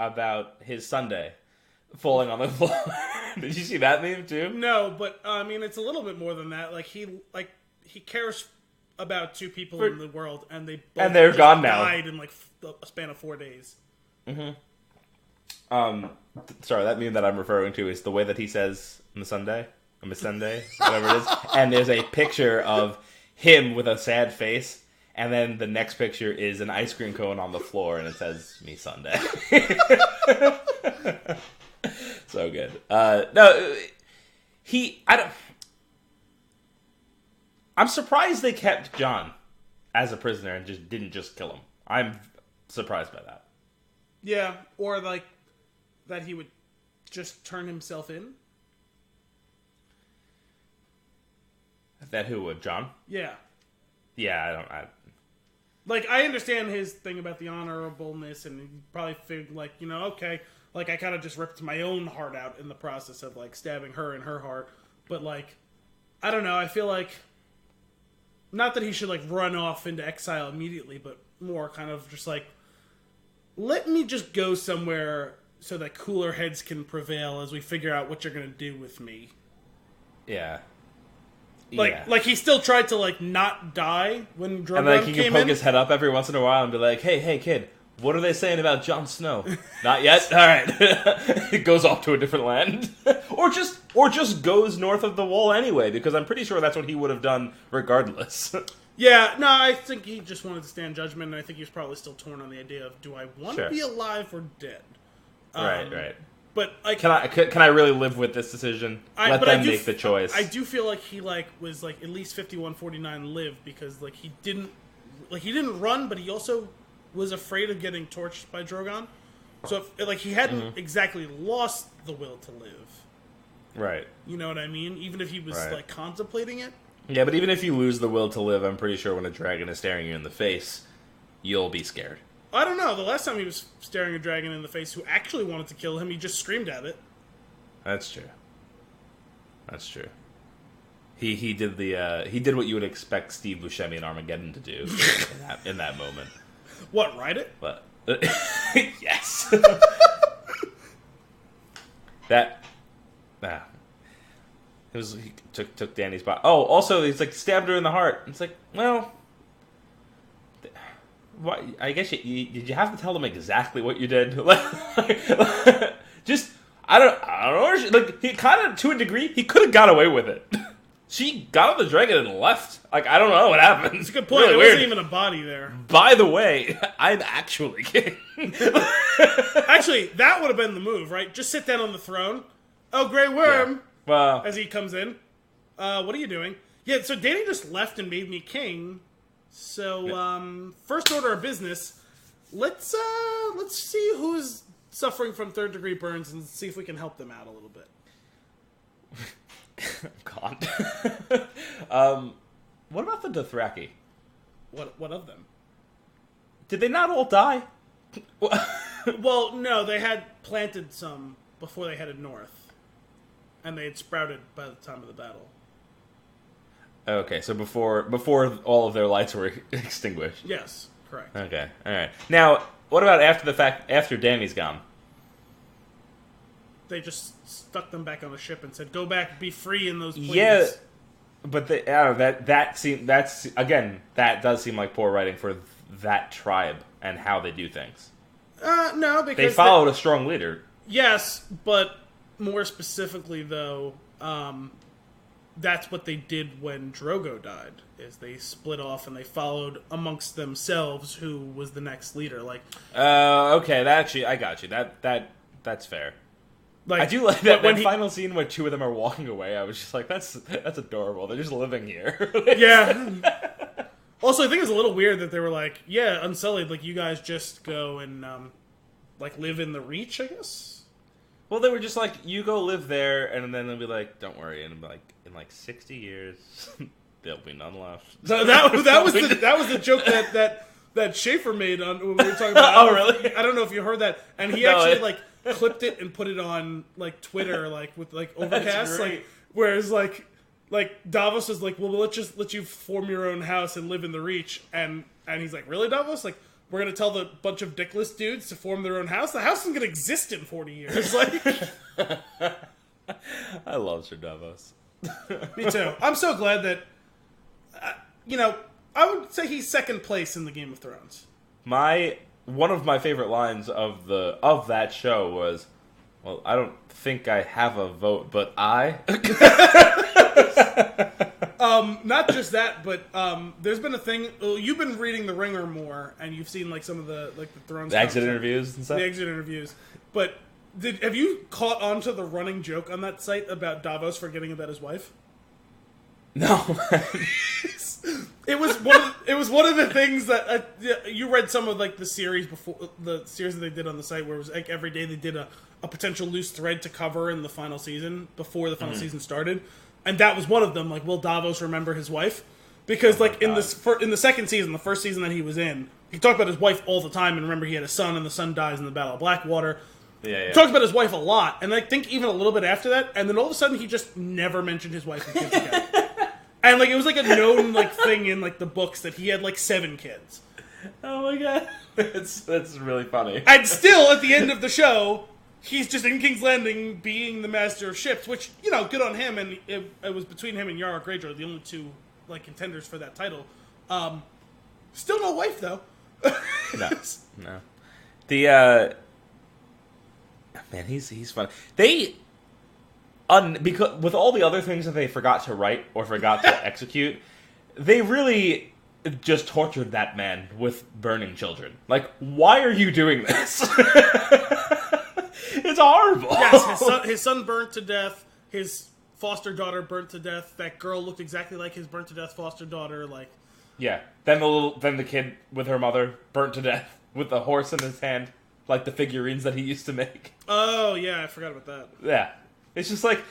about his sundae falling on the floor. Did you see that meme too? No, but I mean, it's a little bit more than that. Like, he cares about two people in the world, and they're gone now. Died in like a span of 4 days. Mm-hmm. Sorry, that meme that I'm referring to is the way that he says Miss Sunday, whatever it is, and there's a picture of him with a sad face. And then the next picture is an ice cream cone on the floor, and it says "Me Sunday." So good. I'm surprised they kept Jon as a prisoner and didn't just kill him. I'm surprised by that. Yeah, or like that he would just turn himself in. That who would, Jon? Yeah. Yeah, I understand his thing about the honorableness, and he probably figured, like, okay, like, I kind of just ripped my own heart out in the process of, like, stabbing her in her heart, but, like, I don't know, I feel like, not that he should, like, run off into exile immediately, but more kind of just, like, let me just go somewhere so that cooler heads can prevail as we figure out what you're going to do with me. Yeah. Like he still tried to like not die when Drogon came in. And like he can poke his head up every once in a while and be like, hey kid, what are they saying about Jon Snow? Not yet? Alright. It goes off to a different land. or just goes north of the wall anyway, because I'm pretty sure that's what he would have done regardless. Yeah, no, I think he just wanted to stand judgment, and I think he was probably still torn on the idea of, do I want to be alive or dead? Right. But like, can I really live with this decision? Let them make the choice. I do feel like he was at least 51-49 live, because he didn't run, but he also was afraid of getting torched by Drogon. So if, he hadn't exactly lost the will to live. Right. You know what I mean? Even if he was contemplating it. Yeah, but even if you lose the will to live, I'm pretty sure when a dragon is staring you in the face, you'll be scared. I don't know. The last time he was staring a dragon in the face who actually wanted to kill him, he just screamed at it. That's true. He did what you would expect Steve Buscemi in Armageddon to do in that moment. What, ride it? But yes. He took Dany's body. Oh, also he's stabbed her in the heart. It's well, why? I guess did you have to tell them exactly what you did? Just I don't know. He kind of, to a degree, he could have got away with it. She got on the dragon and left. I don't know what happened. It's a good point. Really there wasn't even a body there. By the way, I'm actually king. Actually, that would have been the move, right? Just sit down on the throne. Oh, Grey Worm. Yeah. Well, as he comes in, what are you doing? Yeah, so Dany just left and made me king. So, first order of business. Let's see who's suffering from third-degree burns and see if we can help them out a little bit. God. What about the Dothraki? What of them? Did they not all die? Well, no, they had planted some before they headed north. And they had sprouted by the time of the battle. Okay, so before all of their lights were extinguished. Yes, correct. Okay, all right. Now, what about after Dany's gone? They just stuck them back on the ship and said, "Go back, be free in those planes." Yeah, but that does seem like poor writing for that tribe and how they do things. No, because they followed a strong leader. Yes, but more specifically, though, that's what they did when Drogo died. Is they split off and they followed amongst themselves who was the next leader. Okay, I got you. That's fair. I do like that final scene where two of them are walking away. I was just like, that's adorable. They're just living here. Yeah. Also, I think it's a little weird that they were like, yeah, Unsullied, you guys just go and live in the Reach, I guess. Well, they were just like, you go live there, and then they'll be like, don't worry, and in 60 years, there'll be none left. So that was the joke that Schaefer made on when we were talking about. Oh, really? I don't know if you heard that, and he actually clipped it and put it on Twitter, with Overcast, whereas Davos is like, well, let's just let you form your own house and live in the Reach, and he's like, really, Davos? We're going to tell the bunch of dickless dudes to form their own house? The house isn't going to exist in 40 years. I love Sir Davos. Me too. I'm so glad that, I would say he's second place in the Game of Thrones. One of my favorite lines of that show was, well, I don't think I have a vote, but I... Not just that, but there's been a thing. You've been reading The Ringer more, and you've seen some of the Thrones. The exit interviews and stuff. The exit interviews, but have you caught on to the running joke on that site about Davos forgetting about his wife? No. It was one of the things that you read some of the series before, the series that they did on the site, where it was every day they did a potential loose thread to cover in the final season before the final season started. And that was one of them. Will Davos remember his wife? Because in the second season, the first season that he was in, he talked about his wife all the time. And remember, he had a son, and the son dies in the Battle of Blackwater. Yeah. He talked about his wife a lot, and I think even a little bit after that. And then all of a sudden, he just never mentioned his wife and kids again. And it was a known thing in the books that he had 7 kids. Oh my god, that's really funny. And still, at the end of the show, he's just in King's Landing being the master of ships, which, good on him, and it was between him and Yara Greyjoy, the only two, contenders for that title. Still no wife, though. No. The, man, he's fun. Because with all the other things that they forgot to write or forgot to execute, they really just tortured that man with burning children. Like, why are you doing this? It's horrible. Yes, his son burnt to death. His foster daughter burnt to death. That girl looked exactly like his burnt to death foster daughter. Yeah. Then the kid with her mother burnt to death with the horse in his hand, like the figurines that he used to make. Oh yeah, I forgot about that. Yeah, it's just like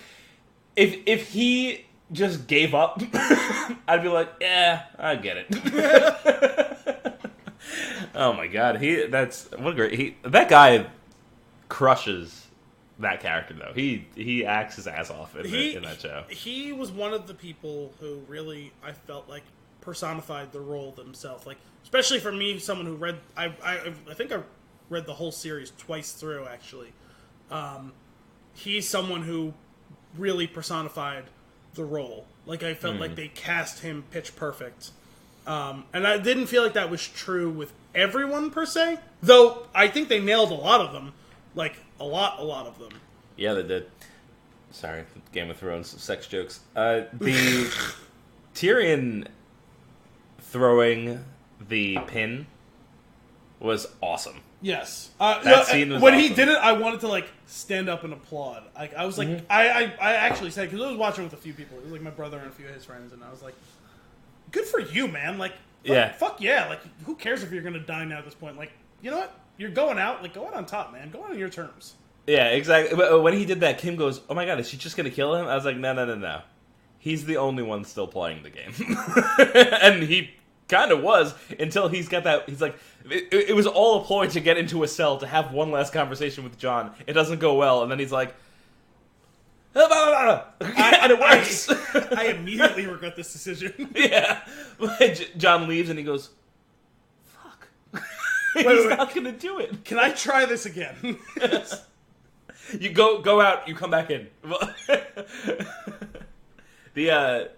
if he just gave up, I'd be like, yeah, I get it. Oh my god, that guy crushes that character though. He acts his ass off in that show. He was one of the people who really, I felt like, personified the role themselves. Like, especially for me, someone who read, I think I read the whole series twice through actually. He's someone who really personified the role. Like, I felt like they cast him pitch perfect. And I didn't feel like that was true with everyone per se, though I think they nailed a lot of them. Like, a lot of them. Yeah, they did. Sorry, Game of Thrones sex jokes. The Tyrion throwing the pin was awesome. Yes. That scene was when awesome. he did it, I wanted to stand up and applaud. Like, I was like, I actually said, because I was watching with a few people. It was like my brother and a few of his friends, and I was like, good for you, man. Like, fuck yeah. Like, who cares if you're gonna die now at this point? Like, you know what? You're going out. Like, go out on top, man. Go out on your terms. Yeah, exactly. But when he did that, Kim goes, "Oh my god, is she just gonna kill him?" I was like, No. He's the only one still playing the game, and he kind of was until he's got that. He's like, it was all a ploy to get into a cell to have one last conversation with Jon. It doesn't go well, and then he's like, and it works. I immediately regret this decision. Yeah, Jon leaves, and he goes, "Fuck." He's not gonna do it. Can I try this again? You go out. You come back in. The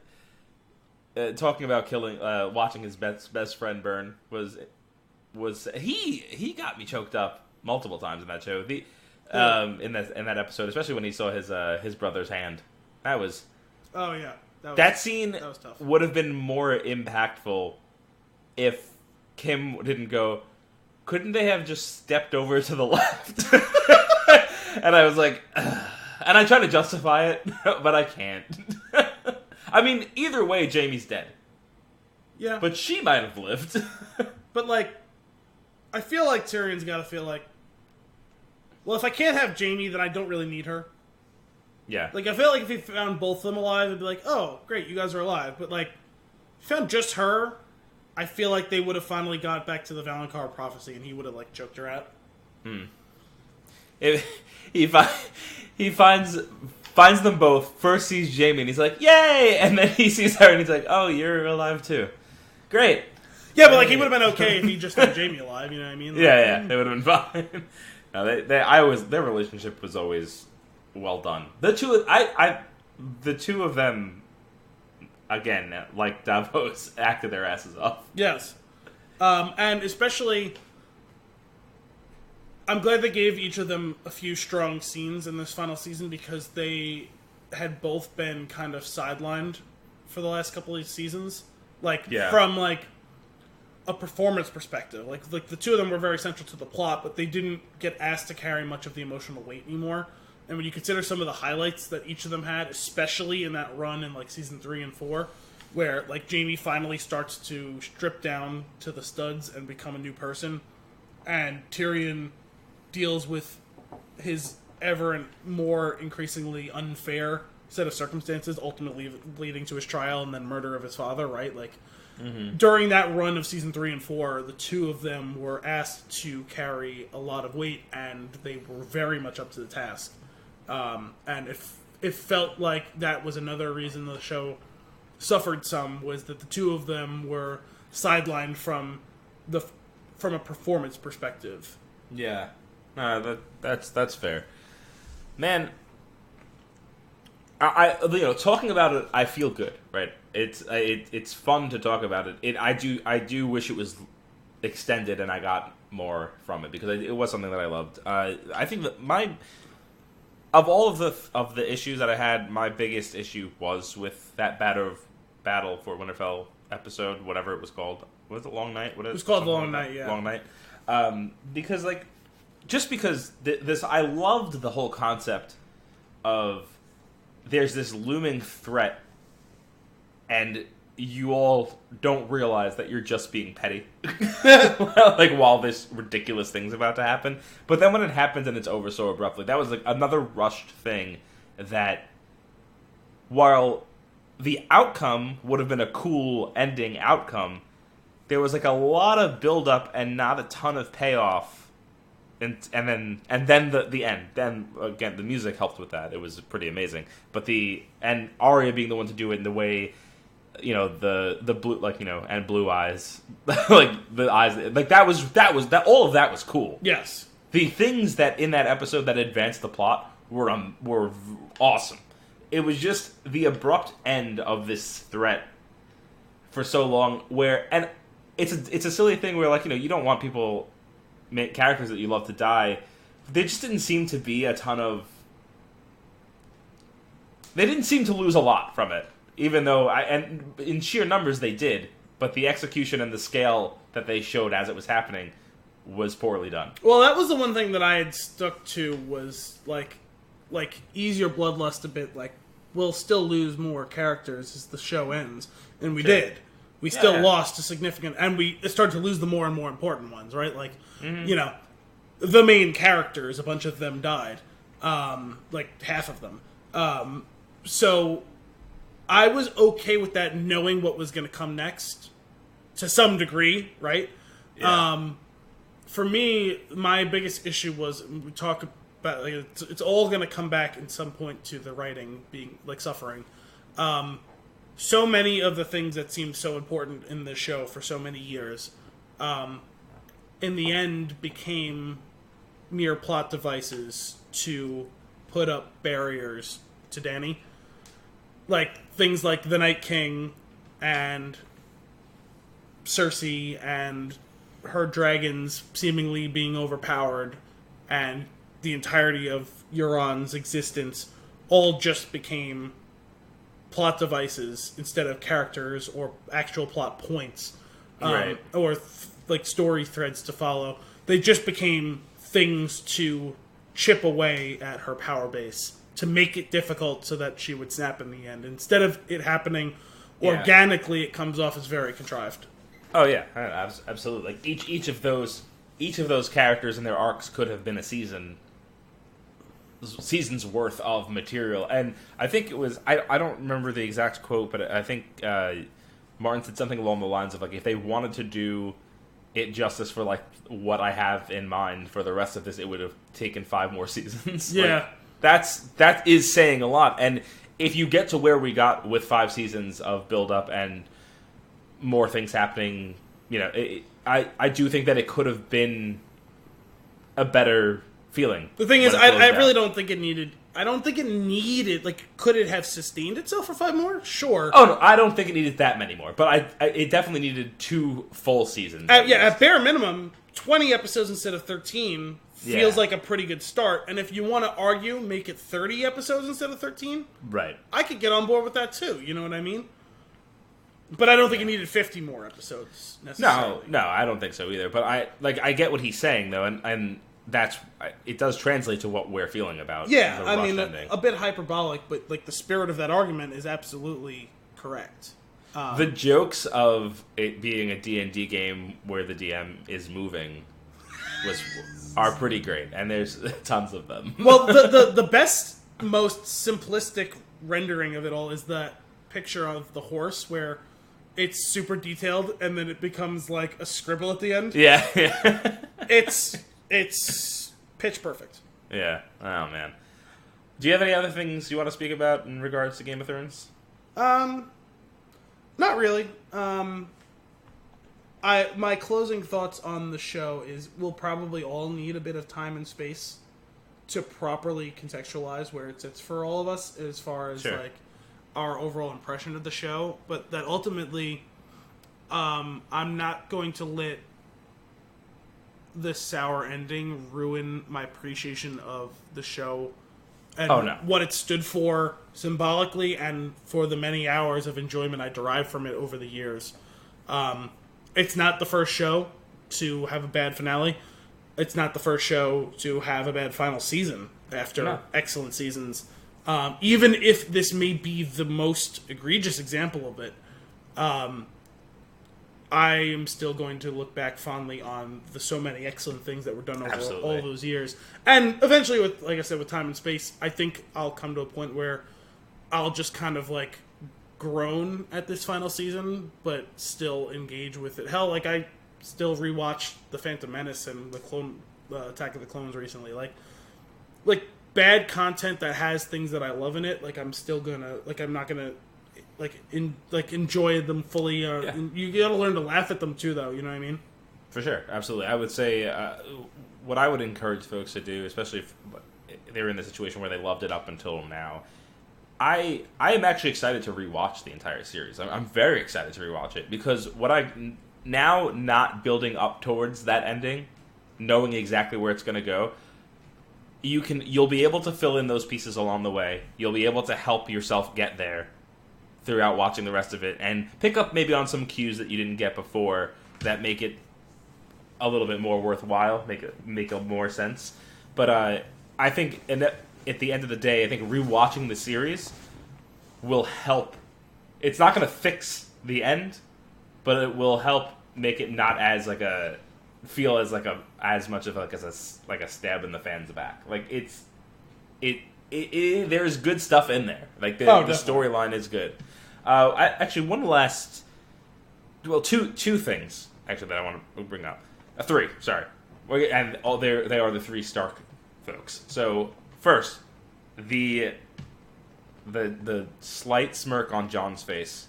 talking about killing, watching his best friend burn was he got me choked up multiple times in that show. In that episode, especially when he saw his brother's hand. That was that scene that was tough. would have been more impactful if Kim didn't go. Couldn't they have just stepped over to the left? And I was like, ugh. And I try to justify it, but I can't. I mean, either way, Jaime's dead. Yeah. But she might have lived. But, I feel like Tyrion's got to feel like, well, if I can't have Jaime, then I don't really need her. Yeah. I feel like if he found both of them alive, it'd be like, oh, great, you guys are alive. But, if he found just her, I feel like they would have finally got back to the Valonqar prophecy, and he would have, choked her out. He finds them both. First sees Jaime, and he's like, yay! And then he sees her, and he's like, oh, you're alive too. Great. Yeah, but he would have been okay if he just had Jaime alive, you know what I mean? Yeah, they would have been fine. No, their relationship was always well done. The two of them, again, like Davos, acted their asses off. Yes. And especially, I'm glad they gave each of them a few strong scenes in this final season because they had both been kind of sidelined for the last couple of seasons. From, a performance perspective. The two of them were very central to the plot, but they didn't get asked to carry much of the emotional weight anymore. And when you consider some of the highlights that each of them had, especially in that run in, season 3 and 4, where, Jaime finally starts to strip down to the studs and become a new person, and Tyrion deals with his ever and more increasingly unfair set of circumstances, ultimately leading to his trial and then murder of his father, right? During that run of season 3 and 4, the two of them were asked to carry a lot of weight, and they were very much up to the task. And it felt like that was another reason the show suffered some, was that the two of them were sidelined from a performance perspective. Yeah. No, that's fair. Man, I talking about it, I feel good, right? It's fun to talk about it. I do wish it was extended and I got more from it because it was something that I loved. I think that of all of the issues that I had, my biggest issue was with that battle for Winterfell episode, whatever it was called. Was it Long Night? It was called Long Night, yeah. Long Night. Because this, I loved the whole concept of there's this looming threat, and you all don't realize that you're just being petty. Like, while this ridiculous thing's about to happen. But then when it happens and it's over so abruptly, that was like another rushed thing that, while the outcome would have been a cool ending outcome, there was like a lot of build-up and not a ton of payoff. And then the end. Then again, the music helped with that. It was pretty amazing. But and Arya being the one to do it in the way, the blue, and blue eyes, like the eyes, like that was all of that was cool. Yes. The things that in that episode that advanced the plot were awesome. It was just the abrupt end of this threat for so long, and it's a silly thing where you don't want people. Characters that you love to die. There just didn't seem to be a ton of. They didn't seem to lose a lot from it, even though and in sheer numbers they did. But the execution and the scale that they showed as it was happening was poorly done. Well, that was the one thing that I had stuck to was like ease your bloodlust a bit. Like, we'll still lose more characters as the show ends, and we did. We still lost a significant, and we started to lose the more and more important ones, right? Like, the main characters, a bunch of them died, like half of them. So I was okay with that, knowing what was going to come next, to some degree, right? Yeah. For me, my biggest issue was we talk about it's all going to come back at some point to the writing being suffering. So many of the things that seemed so important in the show for so many years, in the end became mere plot devices to put up barriers to Dany. Like, things like the Night King and Cersei and her dragons seemingly being overpowered and the entirety of Euron's existence all just became plot devices instead of characters or actual plot points, right? Or story threads to follow. They just became things to chip away at her power base to make it difficult so that she would snap in the end. Instead of it happening organically, it comes off as very contrived. Oh yeah, absolutely. Like each of those characters and their arcs could have been a season's worth of material. And I think it was, I don't remember the exact quote, but I think Martin said something along the lines of if they wanted to do it justice for what I have in mind for the rest of this, it would have taken 5 more seasons. Yeah. That is saying a lot. And if you get to where we got with 5 seasons of build up and more things happening, I do think that it could have been a better feeling. The thing is, I really don't think it needed. I don't think it needed. Could it have sustained itself for 5 more? Sure. Oh no, I don't think it needed that many more. But it definitely needed 2 full seasons. At bare minimum, 20 episodes instead of 13 feels like a pretty good start. And if you want to argue, make it 30 episodes instead of 13. Right. I could get on board with that too. You know what I mean? But I don't think it needed 50 more episodes necessarily. No, I don't think so either. But I get what he's saying though, and that's it does translate to what we're feeling about. Yeah, I mean, a bit hyperbolic, but the spirit of that argument is absolutely correct. The jokes of it being a D&D game where the DM is moving are pretty great, and there's tons of them. Well, the best, most simplistic rendering of it all is that picture of the horse where it's super detailed and then it becomes like a scribble at the end. Yeah. It's pitch perfect. Yeah. Oh man. Do you have any other things you want to speak about in regards to Game of Thrones? Not really. My closing thoughts on the show is we'll probably all need a bit of time and space to properly contextualize where it sits for all of us as far as Sure. like our overall impression of the show, but that ultimately I'm not going to let this sour ending ruin my appreciation of the show and what it stood for symbolically and for the many hours of enjoyment I derived from it over the years. It's not the first show to have a bad finale. It's not the first show to have a bad final season after excellent seasons. Even if this may be the most egregious example of it, I am still going to look back fondly on the so many excellent things that were done over all those years. And eventually, with like I said, with time and space, I think I'll come to a point where I'll just kind of like groan at this final season, but still engage with it. Hell, like I still rewatched The Phantom Menace and the Attack of the Clones recently. Like bad content that has things that I love in it. Like I'm still gonna I'm not gonna enjoy them fully. You gotta learn to laugh at them too, though. You know what I mean? For sure, absolutely. I would say what I would encourage folks to do, especially if they're in the situation where they loved it up until now. I am actually excited to rewatch the entire series. I'm very excited to rewatch it because what I now not building up towards that ending, knowing exactly where it's going to go. You'll be able to fill in those pieces along the way. You'll be able to help yourself get there throughout watching the rest of it and pick up maybe on some cues that you didn't get before that make it a little bit more worthwhile, make more sense. But I think at the end of the day, I think rewatching the series will help. It's not going to fix the end, but it will help make it not as feel as as much of as a stab in the fan's back. Like there's good stuff in there. Like the storyline is good. Actually, two things actually that I want to bring up. Three, sorry, and they are the three Stark folks. So first, the slight smirk on Jon's face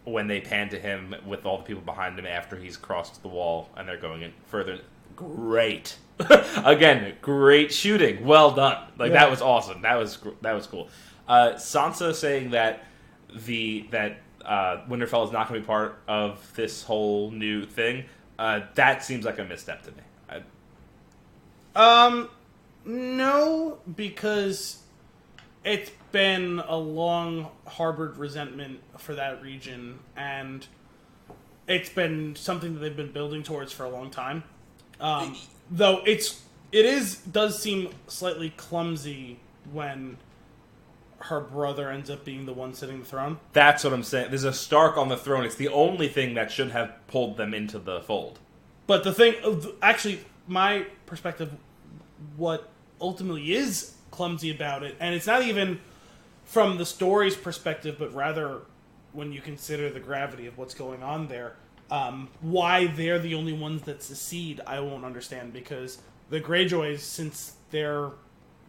when they pan to him with all the people behind him after he's crossed the wall and they're going in further. Great. Again, great shooting. Well done. That was awesome. That was cool. Sansa saying that Winterfell is not going to be part of this whole new thing. That seems like a misstep to me. No, because it's been a long harbored resentment for that region, and it's been something that they've been building towards for a long time. Though it does seem slightly clumsy when her brother ends up being the one sitting the throne. That's what I'm saying. There's a Stark on the throne. It's the only thing that should have pulled them into the fold. But the thing, actually, my perspective, what ultimately is clumsy about it, and it's not even from the story's perspective, but rather when you consider the gravity of what's going on there, why they're the only ones that secede, I won't understand, because the Greyjoys, since their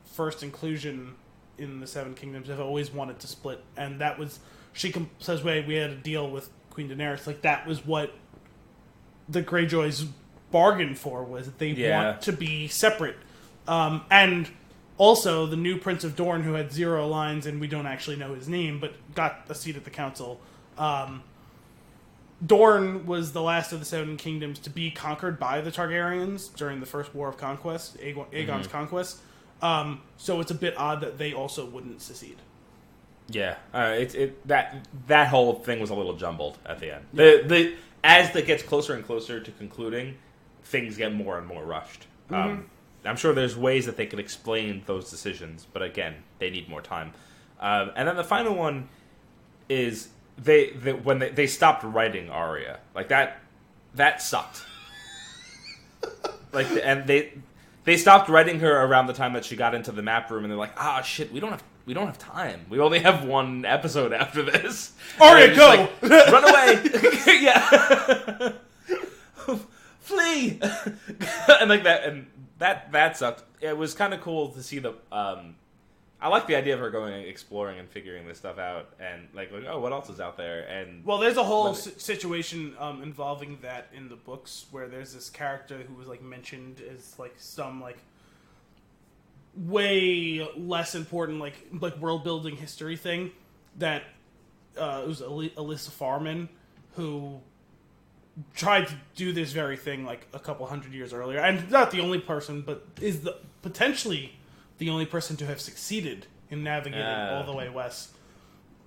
first inclusion in the Seven Kingdoms, have always wanted to split, and that was, says, wait, we had a deal with Queen Daenerys, that was what the Greyjoys bargained for, was that they want to be separate. And also, the new Prince of Dorne, who had 0 lines, and we don't actually know his name, but got a seat at the council. Dorne was the last of the Seven Kingdoms to be conquered by the Targaryens during the First War of Conquest, Aegon's conquest. So it's a bit odd that they also wouldn't secede. Yeah, that whole thing was a little jumbled at the end. Yeah. As it gets closer and closer to concluding, things get more and more rushed. I'm sure there's ways that they could explain those decisions, but again, they need more time. And then the final one is when they stopped writing Arya. That sucked. And they stopped writing her around the time that she got into the map room, and they're like, shit, we don't have time. We only have one episode after this. Arya, go! Run away! Yeah. Flee! And that sucked. It was kind of cool to see I like the idea of her going and exploring and figuring this stuff out, and what else is out there? And there's a whole situation involving that in the books, where there's this character who was mentioned as some way less important, like world building history thing that it was Alyssa Farman who tried to do this very thing like a couple hundred years earlier, and not the only person, but is potentially the only person to have succeeded in navigating all the way west.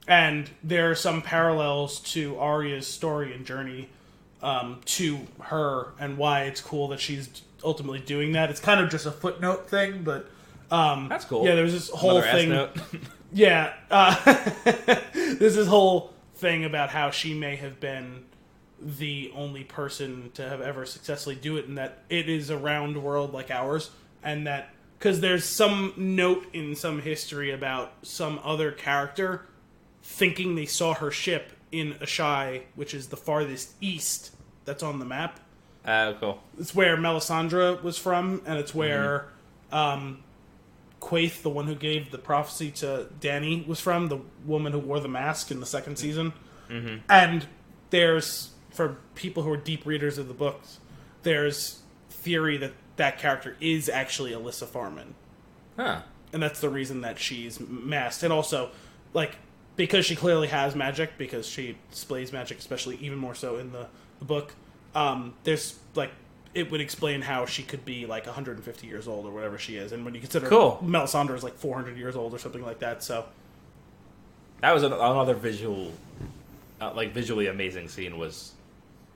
And there are some parallels to Arya's story and journey to her, and why it's cool that she's ultimately doing that. It's kind of just a footnote thing, but that's cool. Yeah, there's this whole thing. Yeah, there's this whole thing about how she may have been the only person to have ever successfully do it, and that it is a round world like ours, and that because there's some note in some history about some other character thinking they saw her ship in Ashai, which is the farthest east that's on the map. Cool. It's where Melisandre was from, and it's where Quaithe, the one who gave the prophecy to Dany, was from, the woman who wore the mask in the second season. Mm-hmm. And there's, for people who are deep readers of the books, there's theory that that character is actually Alyssa Farman. Huh. And that's the reason that she's masked. And also, like, because she clearly has magic, because she displays magic, especially even more so in the book, there's, like, it would explain how she could be, like, 150 years old or whatever she is. And when you consider Melisandre is, like, 400 years old or something like that, so... That was another visually amazing scene, was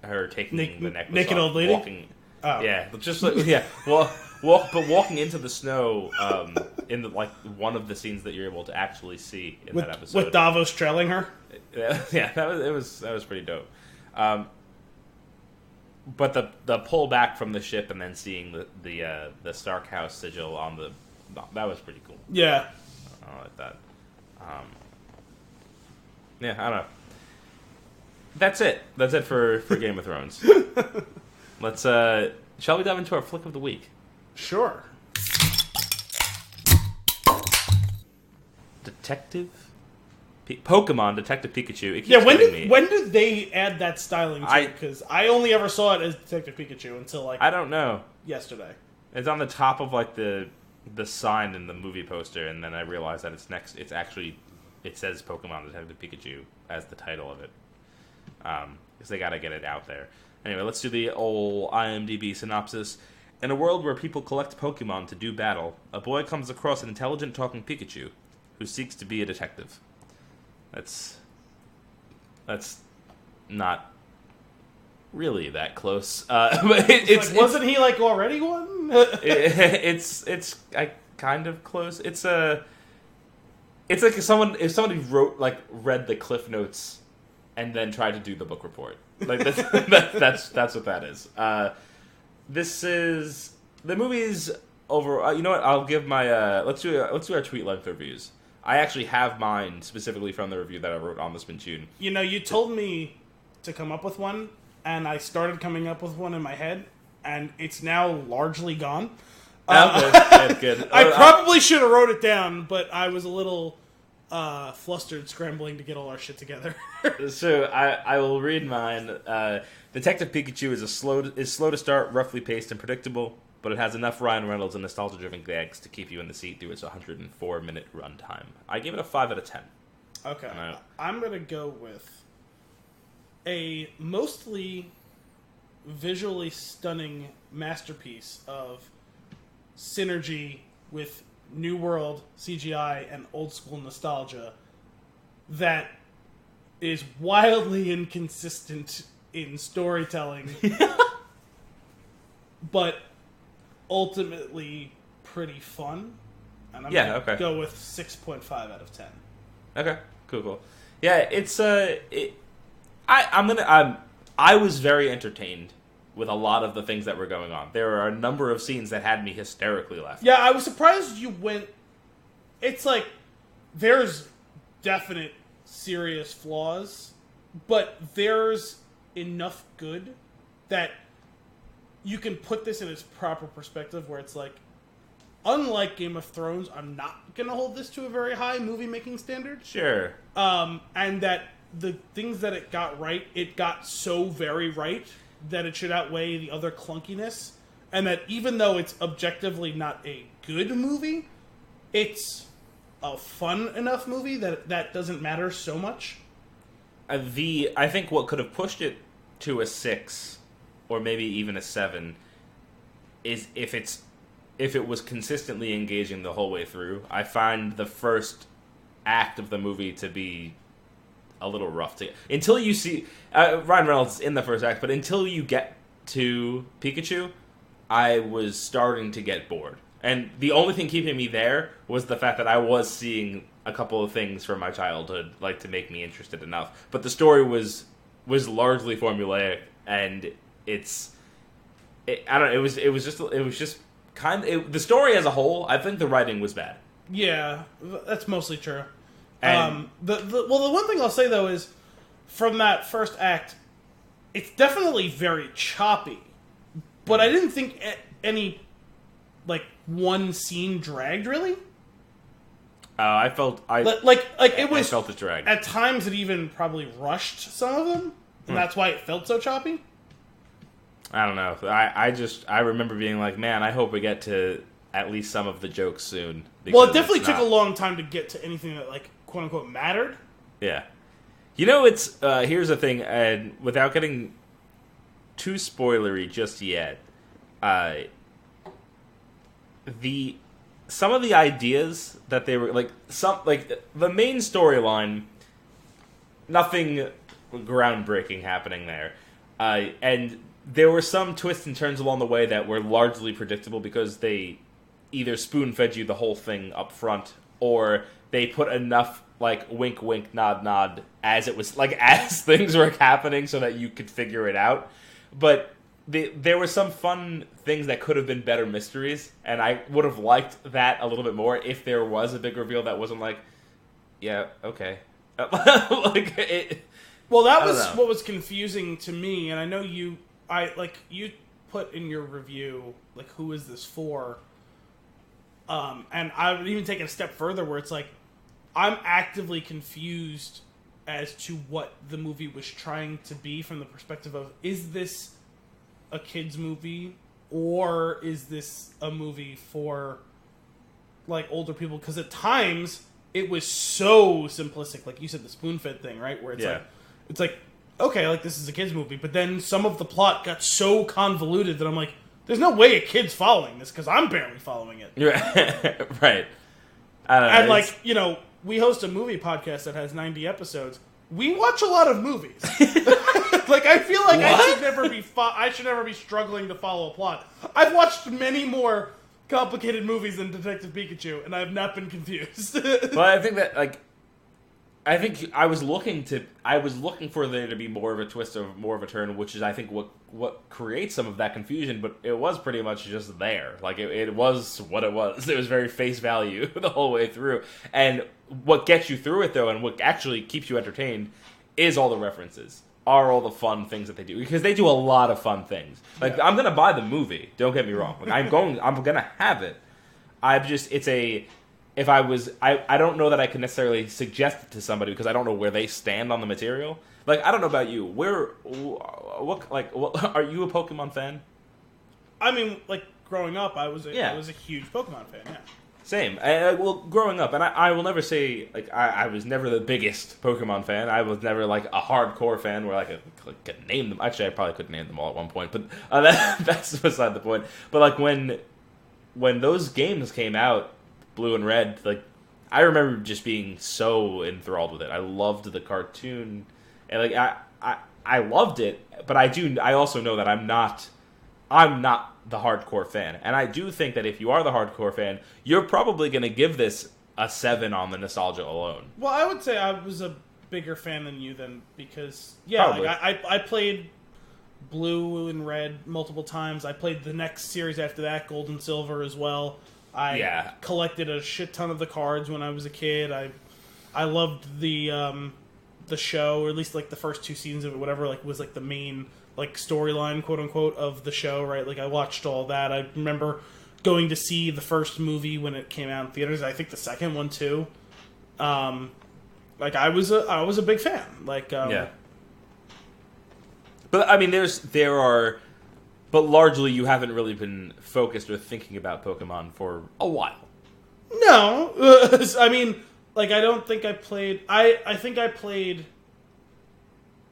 her taking the necklace naked off, old lady? walking... Oh. Yeah, just like, yeah, walking into the snow in one of the scenes that you're able to actually see in that episode, with Davos trailing her. Yeah, that was pretty dope. But the pull back from the ship and then seeing the Stark House sigil on that was pretty cool. Yeah, I like that. Yeah, I don't know. That's it. That's it for Game of Thrones. Let's shall we dive into our flick of the week? Sure. Pokemon Detective Pikachu. It keeps when did they add that styling to it? Because I only ever saw it as Detective Pikachu until I don't know. Yesterday. It's on the top of like the sign in the movie poster, and then I realized that it's actually it says Pokemon Detective Pikachu as the title of it. Because they got to get it out there. Anyway, let's do the old IMDb synopsis. In a world where people collect Pokemon to do battle, a boy comes across an intelligent talking Pikachu who seeks to be a detective. That's not really that close. But wasn't he like already one? it's kind of close. It's like if somebody read the Cliff Notes and then tried to do the book report. Like that's what that is. This is the movie's over. You know what? I'll give my let's do our tweet length reviews. I actually have mine specifically from the review that I wrote on the Spin-Tune. You know, you told me to come up with one, and I started coming up with one in my head, and it's now largely gone. Good. I probably should have wrote it down, but I was a little flustered scrambling to get all our shit together. So I will read mine. Detective Pikachu is slow to start, roughly paced, and predictable, but it has enough Ryan Reynolds and nostalgia-driven gags to keep you in the seat through its 104-minute runtime. I gave it a 5 out of 10. Okay. I'm going to go with a mostly visually stunning masterpiece of synergy with New World CGI and old school nostalgia that is wildly inconsistent in storytelling, but ultimately pretty fun. And I'm gonna go with 6.5 out of 10. Okay, cool. Yeah, it's I was very entertained with a lot of the things that were going on. There are a number of scenes that had me hysterically laughing. Yeah, I was surprised you went... It's like, there's definite serious flaws, but there's enough good that you can put this in its proper perspective, where it's like, unlike Game of Thrones, I'm not going to hold this to a very high movie-making standard. Sure. And that the things that it got right, it got so very right that it should outweigh the other clunkiness, and that even though it's objectively not a good movie, it's a fun enough movie that doesn't matter so much. I think what could have pushed it to a 6 or maybe even a 7 is if it was consistently engaging the whole way through. I find the first act of the movie to be a little rough to until you see Ryan Reynolds in the first act, but until you get to Pikachu, I was starting to get bored. And the only thing keeping me there was the fact that I was seeing a couple of things from my childhood, like, to make me interested enough. But the story was largely formulaic, and I don't know. It was just the story as a whole. I think the writing was bad. Yeah, that's mostly true. And, the one thing I'll say though is, from that first act, it's definitely very choppy. But I didn't think any one scene dragged really. I felt it dragged. At times it even probably rushed some of them, and that's why it felt so choppy. I don't know. I remember being like, man, I hope we get to at least some of the jokes soon. Well, it definitely took a long time to get to anything that, quote unquote, mattered. Yeah. It's here's the thing, and without getting too spoilery just yet, some of the ideas that they were the main storyline, nothing groundbreaking happening there, and there were some twists and turns along the way that were largely predictable because they either spoon-fed you the whole thing up front, or they put enough wink wink nod nod as it was as things were happening so that you could figure it out. But there were some fun things that could have been better mysteries, and I would have liked that a little bit more if there was a big reveal that wasn't yeah, okay. Well, that was what was confusing to me, and I know you put in your review, who is this for? And I would even take it a step further where it's I'm actively confused as to what the movie was trying to be from the perspective of, is this a kid's movie, or is this a movie for older people? Because at times it was so simplistic, like you said, the spoon-fed thing, right? Where it's okay, this is a kid's movie, but then some of the plot got so convoluted that I'm there's no way a kid's following this, because I'm barely following it. Right. I don't know. And we host a movie podcast that has 90 episodes. We watch a lot of movies. I feel like I should never be struggling to follow a plot. I've watched many more complicated movies than Detective Pikachu, and I have not been confused. Well, I think that I was looking for there to be more of a twist or more of a turn, which is I think what creates some of that confusion. But it was pretty much just there. It was what it was. It was very face value the whole way through. And what gets you through it though, and what actually keeps you entertained, is all the references. Are all the fun things that they do, because they do a lot of fun things. I'm gonna buy the movie. Don't get me wrong. I'm gonna have it. I don't know that I can necessarily suggest it to somebody because I don't know where they stand on the material. I don't know about you. What are you a Pokemon fan? I mean, growing up, I was a huge Pokemon fan. Yeah. Same. Growing up, and I will never say I was never the biggest Pokemon fan. I was never a hardcore fan where I could name them. Actually, I probably could name them all at one point, but that's beside the point. But when those games came out, Blue and Red, I remember just being so enthralled with it. I loved the cartoon, and I loved it. But I also know that I'm not the hardcore fan, and I do think that if you are the hardcore fan, you're probably going to give this a 7 on the nostalgia alone. Well, I would say I was a bigger fan than you then, because I played Blue and Red multiple times. I played the next series after that, Gold and Silver, as well. I collected a shit ton of the cards when I was a kid. I loved the show, or at least the first 2 seasons of it, whatever was the main storyline, quote unquote, of the show, right? I watched all that. I remember going to see the first movie when it came out in theaters. I think the second one too. I was a big fan. Yeah. But I mean, but largely you haven't really been focused or thinking about Pokemon for a while. No, I mean, like I don't think I played. I think I played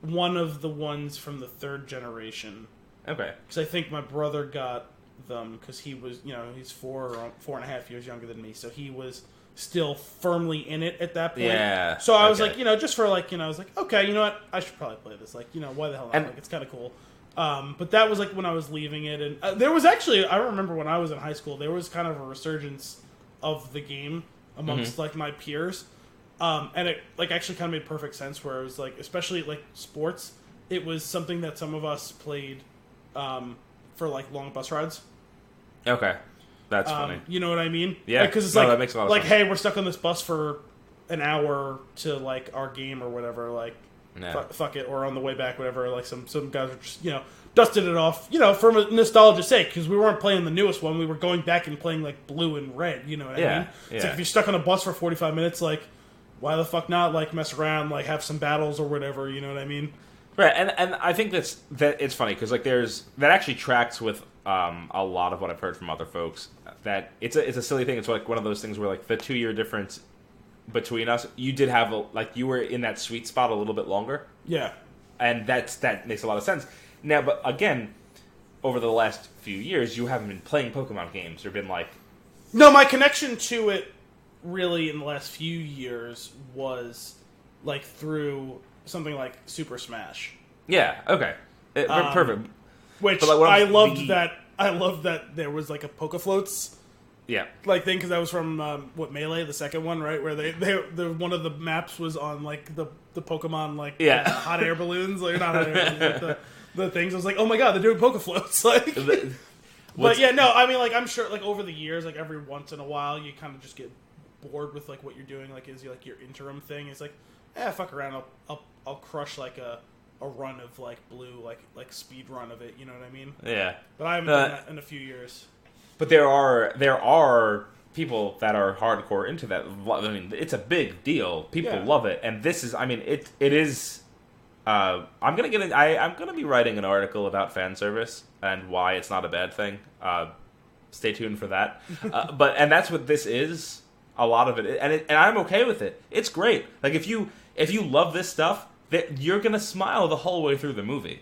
one of the ones from the third generation. Okay. Because I think my brother got them because he was, he's 4.5 years younger than me, so he was still firmly in it at that point. Yeah. So I was like, just for like, I was like, okay, you know what? I should probably play this. Like, why the hell not? And, like, it's kind of cool. But that was like when I was leaving it, and there was actually, I remember when I was in high school, there was kind of a resurgence of the game amongst like my peers, and it like actually kind of made perfect sense. Where it was like, especially like sports, it was something that some of us played for like long bus rides. Okay, that's funny. You know what I mean? Yeah, because it's that makes a lot of like, sense. hey, we're stuck on this bus for an hour to like our game or whatever. Like, fuck it, or on the way back, whatever. Like some guys were just dusted it off, for nostalgia's sake, because we weren't playing the newest one. We were going back and playing like blue and red. You know what I mean? It's like if you're stuck on a bus for 45 minutes, like why the fuck not like mess around, like have some battles or whatever. You know what I mean? Right, and I think that it's funny because like that actually tracks with a lot of what I've heard from other folks. That it's a silly thing. It's like one of those things where like the 2-year difference between us, you did have you were in that sweet spot a little bit longer. Yeah, and that makes a lot of sense. Now, but again, over the last few years, you haven't been playing Pokemon games or been like... No, my connection to it really in the last few years was like through something like Super Smash. Yeah, okay. Perfect. Which like, I loved that there was like a Pokefloats like thing, because that was from Melee, the second one, right? Where they one of the maps was on like the Pokemon like hot air balloons, like not hot air balloons, but the things. I was like, oh my god, they're doing Pokefloats, like. But yeah, no, I mean, like I'm sure, like over the years, like every once in a while, you kind of just get bored with like what you're doing, like is like your interim thing. It's like, fuck around, I'll crush like a run of like blue, like speed run of it. You know what I mean? Yeah. But I haven't done that in a few years. But there are people that are hardcore into that. I mean, it's a big deal. People love it, and this is. I mean, it is. I'm gonna be writing an article about fan service and why it's not a bad thing. Stay tuned for that. And that's what this is. A lot of it, and I'm okay with it. It's great. Like if you love this stuff, you're gonna smile the whole way through the movie.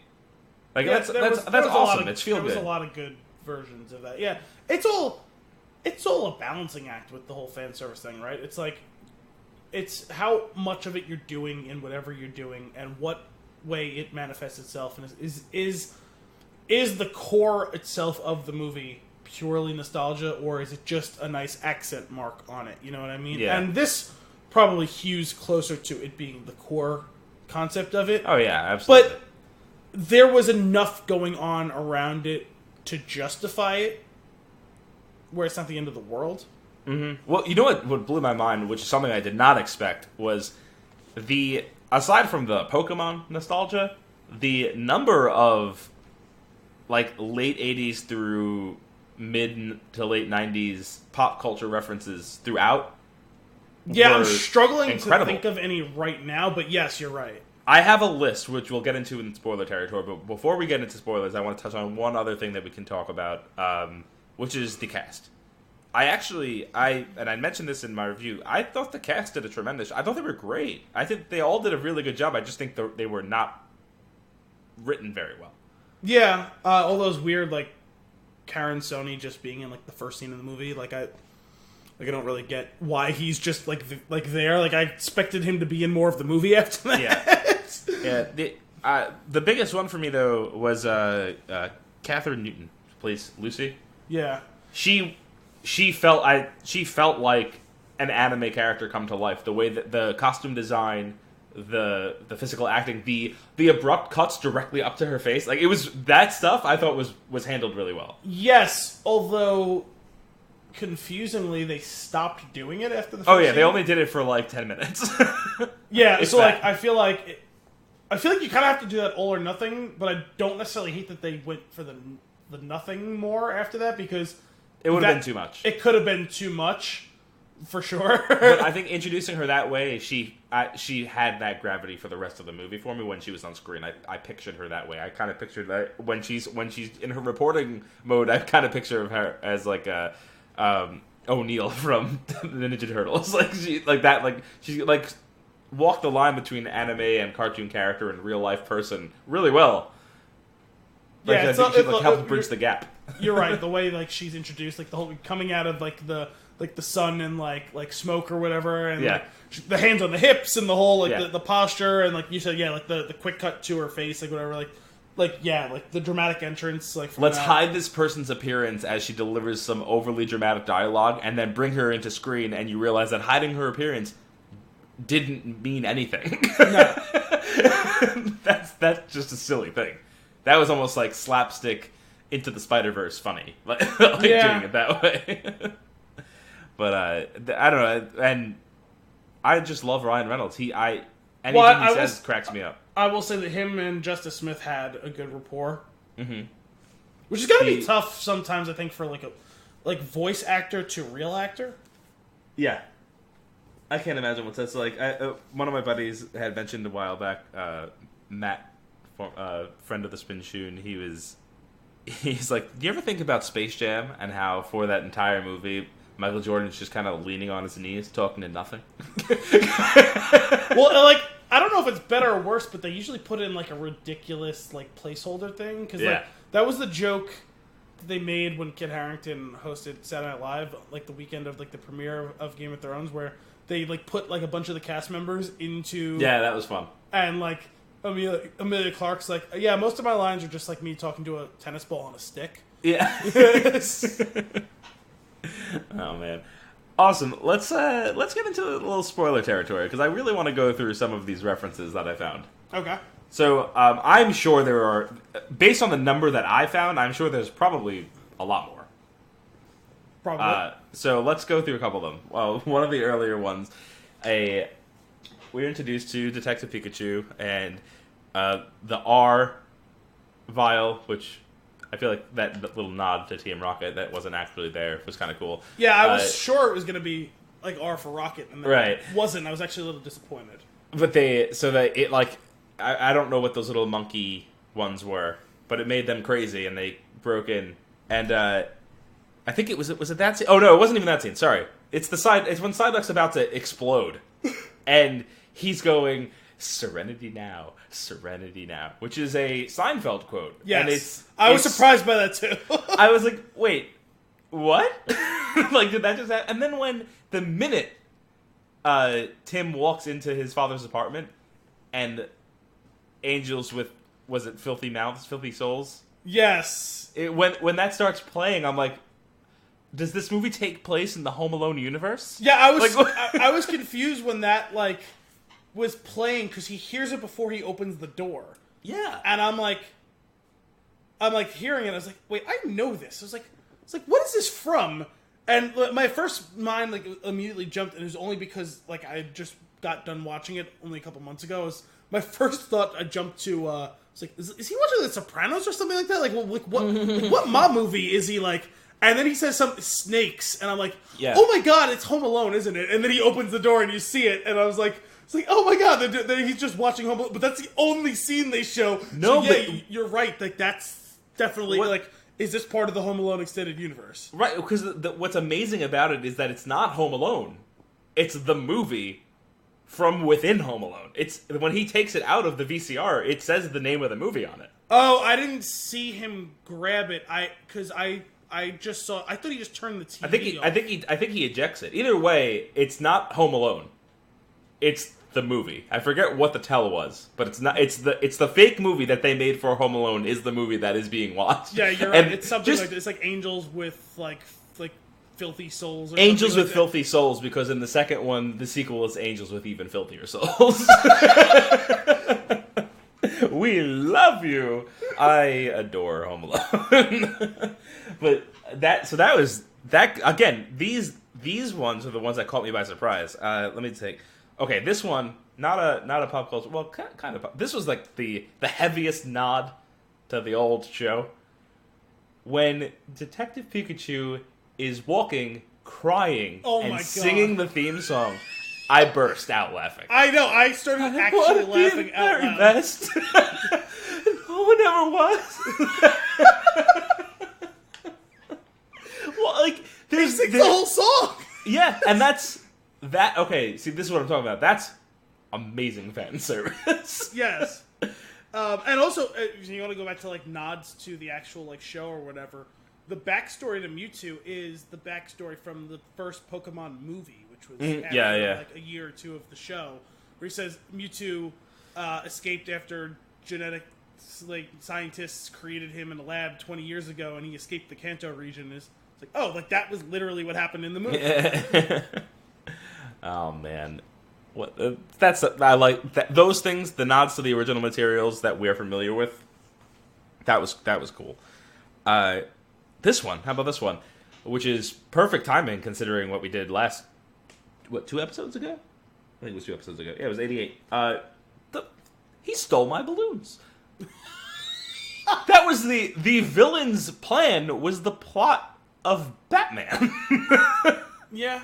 Like that's awesome. It's feel good. There was a lot of good versions of that. Yeah, it's all a balancing act with the whole fan service thing, right? It's like it's how much of it you're doing in whatever you're doing, and what way it manifests itself, and is the core itself of the movie purely nostalgia, or is it just a nice accent mark on it? You know what I mean? Yeah. And this probably hews closer to it being the core concept of it. Oh yeah, absolutely. But there was enough going on around it to justify it, where it's not the end of the world. Mm-hmm. Well, you know what blew my mind, which is something I did not expect, was aside from the Pokemon nostalgia, the number of like late 80s through mid to late 90s pop culture references throughout. Yeah, I'm struggling incredible. to think of any right now, but yes, you're right. I have a list, which we'll get into in spoiler territory, but before we get into spoilers, I want to touch on one other thing that we can talk about, which is the cast. I mentioned this in my review, I thought the cast did I thought they were great. I think they all did a really good job. I just think they were not written very well. Yeah, all those weird, like, Karen Sony just being in, like, the first scene of the movie, I don't really get why he's just there. Like I expected him to be in more of the movie after that. Yeah. The biggest one for me though was Catherine Newton, plays Lucy. Yeah. She felt like an anime character come to life. The way that the costume design, the physical acting, the abrupt cuts directly up to her face, like it was that stuff. I thought was handled really well. Yes, although confusingly they stopped doing it after the first scene. They only did it for like 10 minutes. Yeah, so like I feel like you kind of have to do that all or nothing, but I don't necessarily hate that they went for the nothing more after that, because it would have been too much. It could have been too much, for sure. But I think introducing her that way, she had that gravity for the rest of the movie for me when she was on screen. I pictured her that way. I kind of pictured that when she's in her reporting mode. I kind of picture her as like a O'Neill from the Ninja Turtles. She walked the line between anime and cartoon character and real life person really well. I think she helped bridge the gap. You're right. The way like she's introduced, like the whole coming out of like the sun and like smoke or whatever, and the hands on the hips and the whole the posture, and like you said, like the quick cut to her face, like whatever, like the dramatic entrance, like from let's hide this person's appearance as she delivers some overly dramatic dialogue, and then bring her into screen, and you realize that hiding her appearance didn't mean anything. No. That's just a silly thing. That was almost like slapstick Into the Spider-Verse funny, doing it that way. But I don't know, and I just love Ryan Reynolds. Anything he says cracks me up. I will say that him and Justice Smith had a good rapport, which is gotta be tough sometimes. I think for like voice actor to real actor. Yeah, I can't imagine what that's like. One of my buddies had mentioned a while back, Matt, friend of the Spin Shoon. He's like, do you ever think about Space Jam and how for that entire movie Michael Jordan's just kind of leaning on his knees, talking to nothing? Well, like, I don't know if it's better or worse, but they usually put in like a ridiculous like placeholder thing, because like that was the joke that they made when Kit Harington hosted Saturday Night Live, like the weekend of like the premiere of Game of Thrones, where they like put like a bunch of the cast members into that was fun, and like Amelia Clark's like, most of my lines are just like me talking to a tennis ball on a stick. Yeah. Oh man, awesome. Let's get into a little spoiler territory, because I really want to go through some of these references that I found. Okay. So I'm sure there are, based on the number that I found, I'm sure there's probably a lot more. Probably. So let's go through a couple of them. Well, one of the earlier ones, we're introduced to Detective Pikachu and the R vial, which I feel like that little nod to Team Rocket that wasn't actually there was kind of cool. Yeah, I was sure it was going to be like R for Rocket, and then it wasn't. I was actually a little disappointed. But I don't know what those little monkey ones were, but it made them crazy, and they broke in. And I think was it that scene? Oh no, it wasn't even that scene. Sorry, it's when Psyduck's about to explode, and he's going, "Serenity now, serenity now," which is a Seinfeld quote. Yes, and I was surprised by that too. I was like, "Wait, what? Like, did that just happen?" And then when the minute Tim walks into his father's apartment, and angels with, was it filthy mouths, filthy souls? Yes. When that starts playing, I'm like, does this movie take place in the Home Alone universe? Yeah, I was I was confused when that was playing, because he hears it before he opens the door. Yeah. And I'm like hearing it, I was like, wait, I know this. I was like, what is this from? And my first mind immediately jumped, and it was only because I just got done watching it only a couple months ago. My first thought I jumped to was like, is he watching The Sopranos or something like that? What mob movie is he like? And then he says some snakes, and I'm like, oh my god, it's Home Alone, isn't it? And then he opens the door and you see it, and I was like, it's like, oh my god, he's just watching Home Alone, but that's the only scene they show. No, so, but you're right. That's definitely is this part of the Home Alone extended universe? Right, because what's amazing about it is that it's not Home Alone; it's the movie from within Home Alone. It's when he takes it out of the VCR, it says the name of the movie on it. Oh, I didn't see him grab it. Because I just saw. I thought he just turned the TV off. I think he ejects it. Either way, it's not Home Alone. It's the movie. I forget what the tell was, but it's not. It's the fake movie that they made for Home Alone is the movie that is being watched. Yeah, you're right. It's something like it's like angels with like filthy souls. Or Angels with that. filthy souls, because in the second one, the sequel is Angels with even filthier souls. We love you. I adore Home Alone. But that was again. These ones are the ones that caught me by surprise. Let me take. Okay, this one not a pop culture. Well, kind of. This was like the heaviest nod to the old show. When Detective Pikachu is walking, crying, and singing the theme song, I burst out laughing. I know. I started actually laughing out loud. Best. No one ever was. Well, He sings the whole song. Yeah, and that's that. Okay, see, this is what I'm talking about. That's amazing fan service. Yes. And also, if you want to go back to like nods to the actual like show or whatever, the backstory to Mewtwo is the backstory from the first Pokemon movie, which was after, like a year or two of the show, where he says Mewtwo escaped after genetic scientists created him in a lab 20 years ago, and he escaped the Kanto region. It's like, oh, like that was literally what happened in the movie. Oh man. That's I like that, those things, the nods to the original materials that we're familiar with. That was cool. This one, how about this one, which is perfect timing considering what we did last 2 episodes ago? I think it was 2 episodes ago. Yeah, it was 88. He stole my balloons. That was the villain's plan. Was the plot of Batman. Yeah.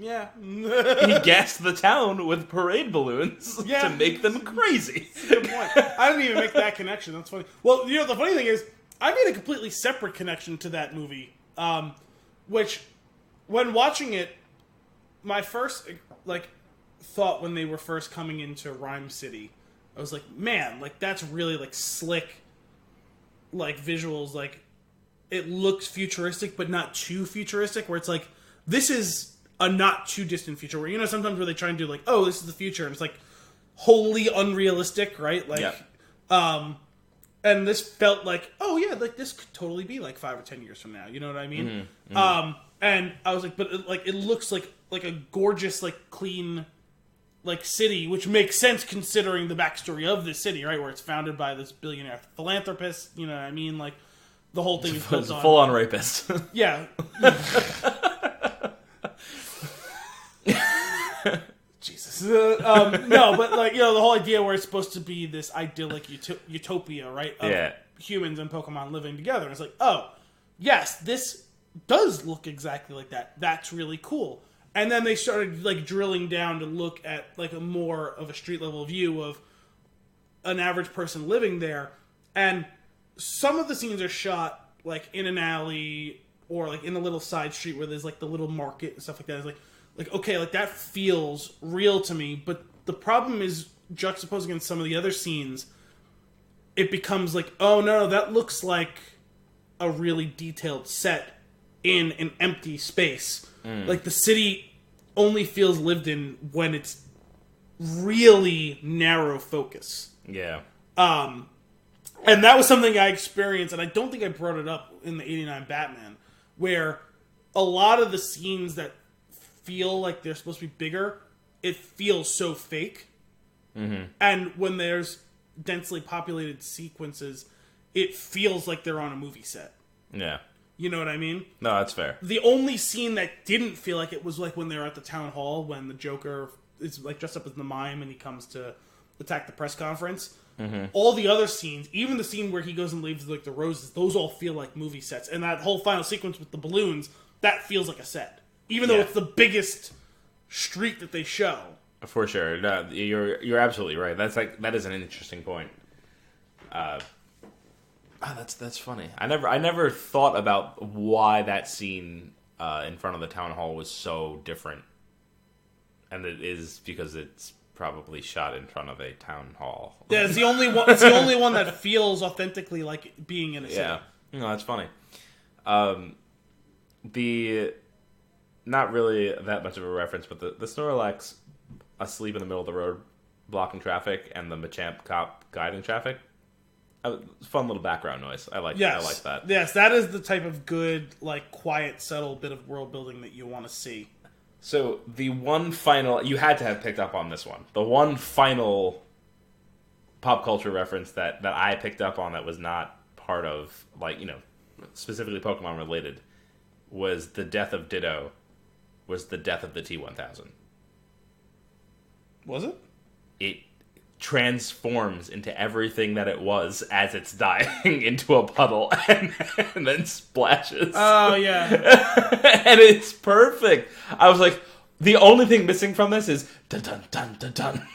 He gassed the town with parade balloons to make them crazy. Good point. I didn't even make that connection. That's funny. Well, the funny thing is, I made a completely separate connection to that movie, which, when watching it, my first thought when they were first coming into Rhyme City, I was like, man, that's really slick, visuals. It looks futuristic, but not too futuristic. Where it's this is a not too distant future, where sometimes where they try and do oh, this is the future, and it's wholly unrealistic, right? And this felt oh yeah, this could totally be 5 or 10 years from now. You know what I mean? Mm-hmm. And I was but it looks like a gorgeous, clean, city, which makes sense considering the backstory of this city, right? Where it's founded by this billionaire philanthropist. You know what I mean? The whole thing is built on full-on rapist. Yeah. Jesus. No, but the whole idea where it's supposed to be this idyllic utopia, right? Of humans and Pokemon living together. It's oh, yes, this does look exactly like that. That's really cool. And then they started drilling down to look at a more of a street level view of an average person living there. And some of the scenes are shot in an alley or in a little side street where there's the little market and stuff like that. It's okay, that feels real to me, but the problem is juxtaposed against some of the other scenes, it becomes oh no, that looks like a really detailed set in an empty space. The city only feels lived in when it's really narrow focus. Yeah. And that was something I experienced, and I don't think I brought it up in the 89 Batman, where a lot of the scenes that feel like they're supposed to be bigger, it feels so fake. Mm-hmm. And when there's densely populated sequences, it feels like they're on a movie set. Yeah. You know what I mean? No, that's fair. The only scene that didn't feel like it was when they were at the town hall, when the Joker is dressed up as the mime and he comes to attack the press conference. Mm-hmm. All the other scenes, even the scene where he goes and leaves the roses, those all feel like movie sets. And that whole final sequence with the balloons, that feels like a set. Even though it's the biggest street that they show. For sure. No, you're absolutely right. That is an interesting point. That's funny. I never thought about why that scene in front of the town hall was so different. And it is because it's probably shot in front of a town hall. Yeah, it's the only one. It's the only one that feels authentically like being in a city. Yeah, no, that's funny. The not really that much of a reference, but the Snorlax asleep in the middle of the road, blocking traffic, and the Machamp cop guiding traffic. Fun little background noise. I like that. Yes, that is the type of good, quiet, subtle bit of world building that you want to see. So, the one final... You had to have picked up on this one. The one final pop culture reference that I picked up on that was not part of, specifically Pokemon related, was the death of Ditto, was the death of the T-1000. Was it? It transforms into everything that it was as it's dying into a puddle and then splashes. Oh, yeah. And it's perfect. I was like, the only thing missing from this is dun dun dun dun dun.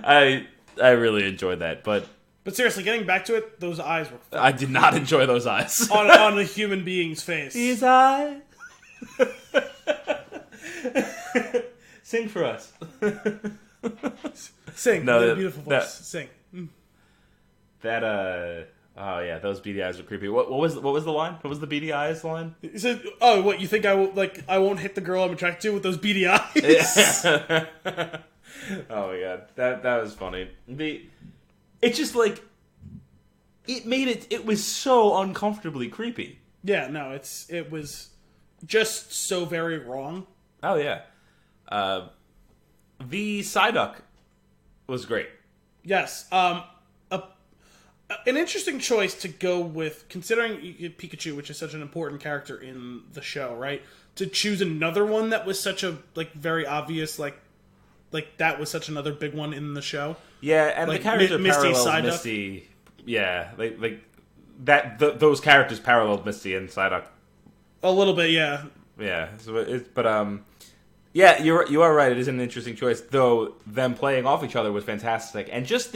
I really enjoyed that, but But seriously, getting back to it, those eyes were fun. I did not enjoy those eyes. on a human being's face. These eyes. Sing for us. Sing. No, No, beautiful voice. Sing. Oh yeah, those beady eyes were creepy. What was the line? What was the beady eyes line? He said, "Oh, what you think I won't hit the girl I'm attracted to with those beady eyes?" Yeah. Oh my god, that was funny. It's just like it was so uncomfortably creepy. Yeah, no, it was just so very wrong. Oh yeah, the Psyduck was great. Yes, an interesting choice to go with, considering Pikachu, which is such an important character in the show, right? To choose another one that was such a very obvious like that was such another big one in the show. Yeah, and the character parallels Psyduck. Misty. Yeah, those characters paralleled Misty and Psyduck a little bit. Yeah. Yeah, yeah, you are right. It is an interesting choice, though. Them playing off each other was fantastic, and just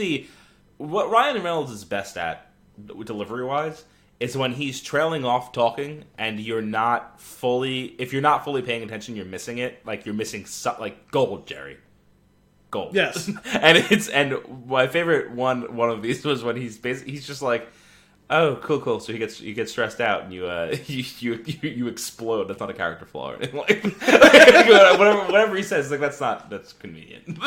what Ryan Reynolds is best at, delivery wise, is when he's trailing off talking, and if you're not fully paying attention, you're missing it. Like you're missing gold, Jerry. Gold. Yes. and my favorite one of these was when he's just like, oh, cool. So he gets stressed out, and you explode. That's not a character flaw or anything. Whatever he says, that's convenient.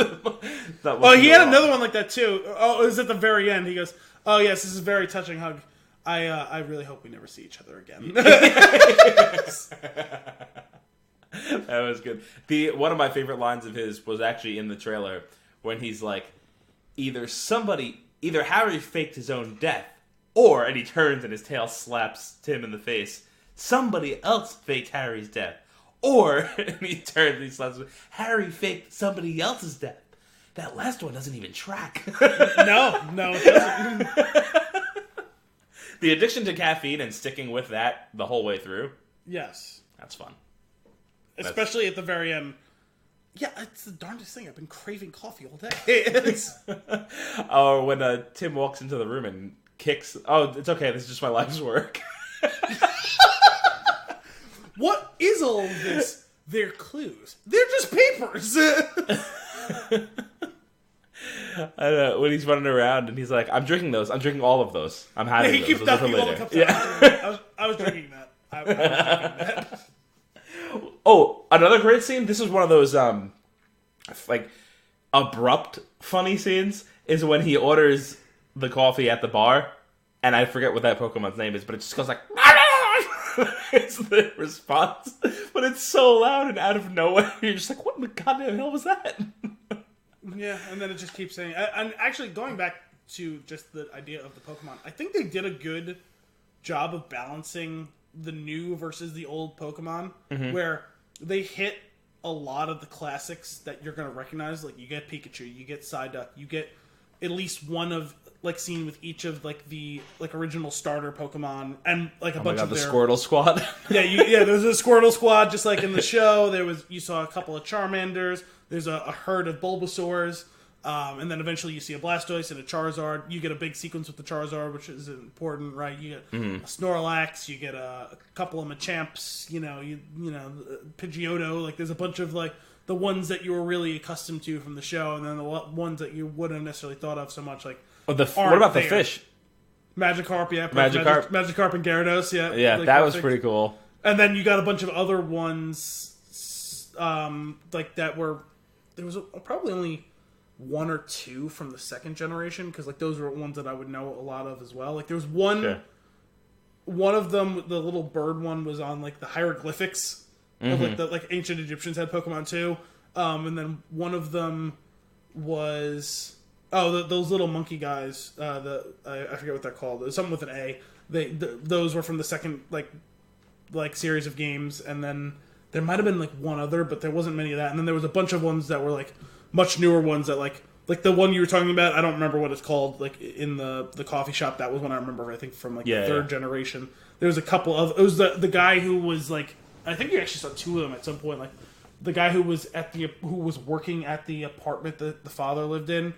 Oh, he had another one like that too. Oh, it was at the very end. He goes, "Oh yes, this is a very touching hug. I really hope we never see each other again." That was good. One of my favorite lines of his was actually in the trailer when he's like, either Harry faked his own death, or, and he turns and his tail slaps Tim in the face, somebody else faked Harry's death. Or, and he turns and he slaps him, Harry faked somebody else's death. That last one doesn't even track. No, it doesn't. The addiction to caffeine and sticking with that the whole way through. Yes. That's fun. Especially at the very end. Yeah, it's the darndest thing. I've been craving coffee all day. Or when Tim walks into the room and kicks... Oh, it's okay. This is just my life's work. What is all of this? They're clues. They're just papers. I don't know, when he's running around and he's like, I'm drinking those. I'm drinking all of those. I'm having he those. keeps Those are for ducking all the later. cups. Yeah. I was drinking that. I was drinking that. Oh, another great scene. This is one of those abrupt funny scenes. Is when he orders the coffee at the bar, and I forget what that Pokemon's name is, but it just goes like. It's the response, but it's so loud and out of nowhere. You're just like, what in the goddamn hell was that? Yeah, and then it just keeps saying. And actually, going back to just the idea of the Pokemon, I think they did a good job of balancing the new versus the old Pokemon, where they hit a lot of the classics that you're going to recognize. Like, you get Pikachu, you get Psyduck, you get at least one of, seen with each of, the original starter Pokemon, and, a bunch of the their... Squirtle Squad. Yeah, there was a Squirtle Squad, just like in the show. You saw a couple of Charmanders, there's a herd of Bulbasaurs, and then eventually you see a Blastoise and a Charizard. You get a big sequence with the Charizard, which is important, right? You get a Snorlax, you get a couple of Machamps, you Pidgeotto. There's a bunch of the ones that you were really accustomed to from the show, and then the ones that you wouldn't have necessarily thought of so much. What about the fish? Magikarp, yeah. Magikarp and Gyarados, yeah. Yeah, that was pretty cool. And then you got a bunch of other ones, that were... There was probably only one or two from the second generation, because those were ones that I would know a lot of as well. There was one... Sure. One of them, the little bird one, was on the hieroglyphics of the ancient Egyptians had Pokemon too. And then one of them was... Oh, those little monkey guys. I forget what they're called. Something with an A. Those were from the second series of games, and then there might have been one other, but there wasn't many of that. And then there was a bunch of ones that were much newer ones that like the one you were talking about. I don't remember what it's called. In the coffee shop, that was one I remember. I think from the third generation. There was a couple of... It was the guy who was I think you actually saw two of them at some point. The guy who was working at the apartment that the father lived in.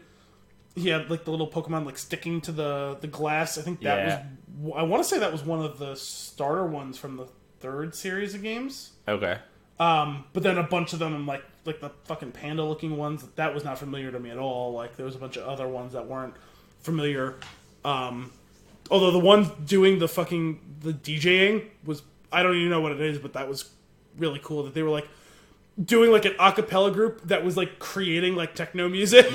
he had like the little Pokemon like sticking to the glass. I think that was. I want to say that was one of the starter ones from the third series of games. Okay. But then a bunch of them, like the fucking panda-looking ones, that was not familiar to me at all. Like, there was a bunch of other ones that weren't familiar. Although the one doing the DJing was, I don't even know what it is, but that was really cool that they were, like, doing, like, an a cappella group that was, like, creating, like, techno music.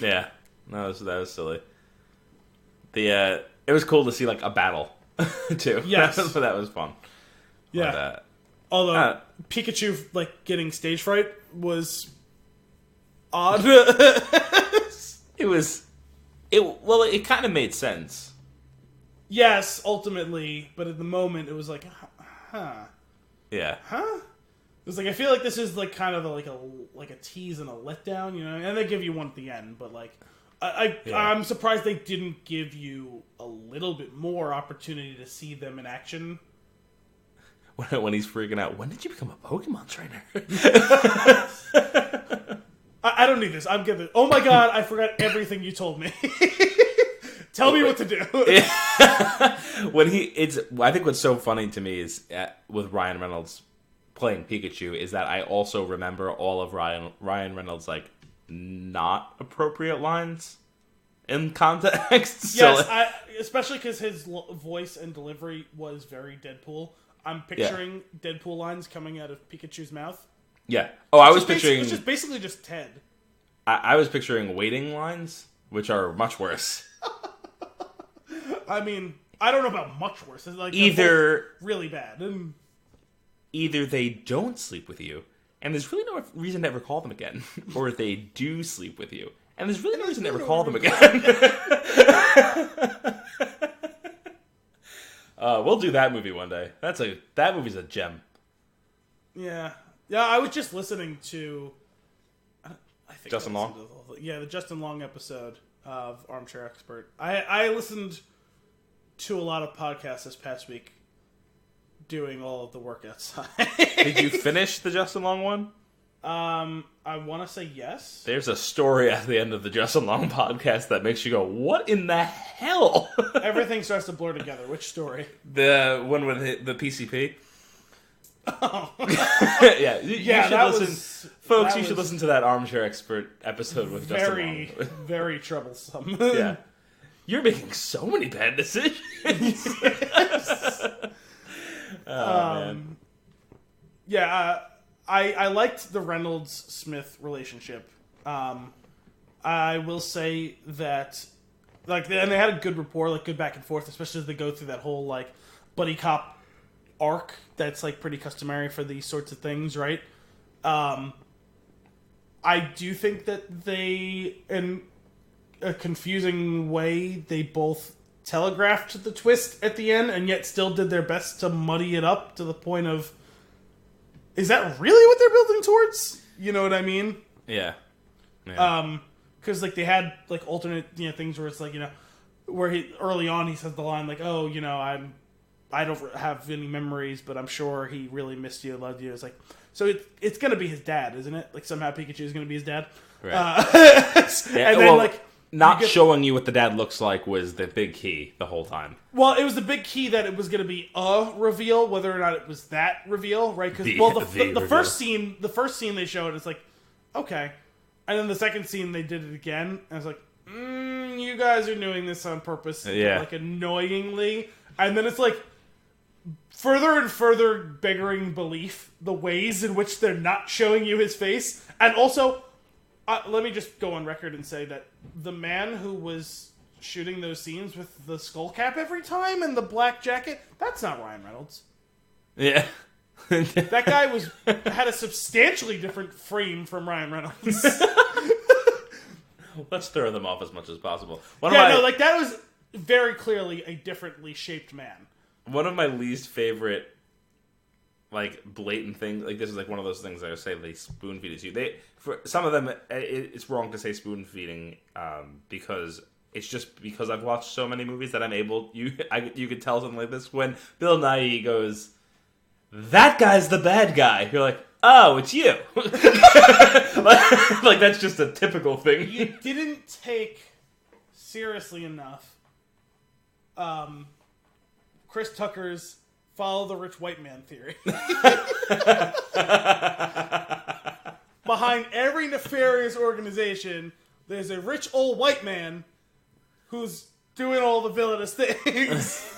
Yeah. That was silly. It was cool to see, like, a battle, too. Yes. That was fun. Yeah. But, although Pikachu, like, getting stage fright was odd. It kind of made sense. Yes, ultimately, but at the moment it was like, Yeah. It was like, I feel like this is like kind of like a tease and a letdown, you know. And they give you one at the end, but like, I'm surprised they didn't give you a little bit more opportunity to see them in action. When he's freaking out, when did you become a Pokemon trainer? I don't need this. I'm good. Oh my god, I forgot everything you told me. Tell me what to do. I think what's so funny to me is with Ryan Reynolds playing Pikachu is that I also remember all of Ryan Reynolds like not appropriate lines in context. Yes, especially because his voice and delivery was very Deadpool. I'm picturing Deadpool lines coming out of Pikachu's mouth. Yeah. Oh, I was picturing... Which is basically just Ted. I was picturing waiting lines, which are much worse. I mean, I don't know about much worse. It's like either really bad. Either they don't sleep with you, and there's really no reason to ever call them again, or they do sleep with you, and there's really no reason to ever call them again. We'll do that movie one day. That movie's a gem. Yeah. Yeah, I was just listening to... I think Justin Long? The Justin Long episode of Armchair Expert. I listened to a lot of podcasts this past week doing all of the work outside. Did you finish the Justin Long one? I want to say yes. There's a story at the end of the Justin Long podcast that makes you go, what in the hell? Everything starts to blur together. Which story? The one with the PCP? Oh. Yeah, you should listen. Folks, you should listen to that Armchair Expert episode with Justin Long. Very troublesome. Yeah. You're making so many bad decisions. Yes. Man. Yeah, I liked the Reynolds-Smith relationship. I will say that, like, and they had a good rapport, like, good back and forth, especially as they go through that whole, like, buddy cop arc that's, like, pretty customary for these sorts of things, right? I do think that they, in a confusing way, they both telegraphed the twist at the end and yet still did their best to muddy it up to the point of, is that really what they're building towards? You know what I mean? Yeah. Because, like, they had, like, alternate, things where it's, like, where early on he says the line, like, oh, I don't have any memories, but I'm sure he really missed you, loved you. It's like, so it's going to be his dad, isn't it? Like, somehow Pikachu is going to be his dad. Right. And then, like... Not showing you what the dad looks like was the big key the whole time. Well, it was the big key that it was going to be a reveal, whether or not it was that reveal, right? Because the first scene they showed, it's like, okay, and then the second scene they did it again, and it's like, you guys are doing this on purpose, like annoyingly, and then it's like further and further begging belief the ways in which they're not showing you his face, and also. Let me just go on record and say that the man who was shooting those scenes with the skull cap every time and the black jacket, that's not Ryan Reynolds. Yeah. That guy had a substantially different frame from Ryan Reynolds. Let's throw them off as much as possible. That was very clearly a differently shaped man. One of my least favorite, like, blatant things, like, this is like one of those things I say they spoon feed it to you. For some of them, it's wrong to say spoon feeding because it's just because I've watched so many movies that I'm able. You could tell something like this when Bill Nighy goes, "That guy's the bad guy." You're like, "Oh, it's you." like that's just a typical thing. You didn't take seriously enough, Chris Tucker's follow the rich white man theory. Behind every nefarious organization, there's a rich old white man who's doing all the villainous things.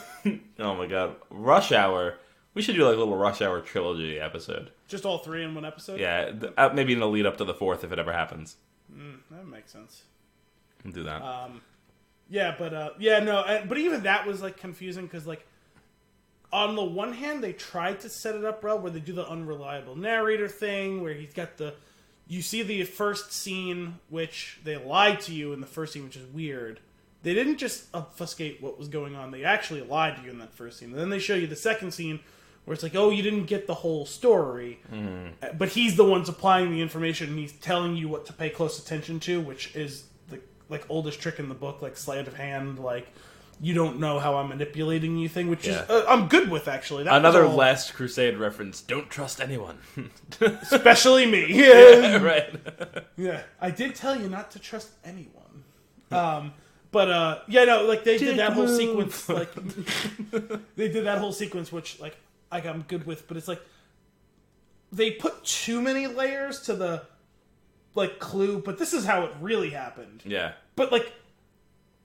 Oh my god. Rush Hour. We should do like a little Rush Hour trilogy episode. Just all three in one episode? Yeah, maybe in the lead up to the fourth if it ever happens. That makes sense. We'll do that. But even that was like confusing because like on the one hand they tried to set it up well where they do the unreliable narrator thing where he's got you see the first scene which they lied to you in the first scene, which is weird. They didn't just obfuscate what was going on, they actually lied to you in that first scene. And then they show you the second scene where it's like, oh, you didn't get the whole story. But he's the one supplying the information and he's telling you what to pay close attention to, which is the like oldest trick in the book, like sleight of hand, like you don't know how I'm manipulating you thing, which is I'm good with actually. Another Last Crusade reference. Don't trust anyone, especially me. Yeah, right. Yeah, I did tell you not to trust anyone. Like they did that whole sequence, like they did that whole sequence, which like I'm good with, but it's like they put too many layers to the like clue. But this is how it really happened. Yeah, but like.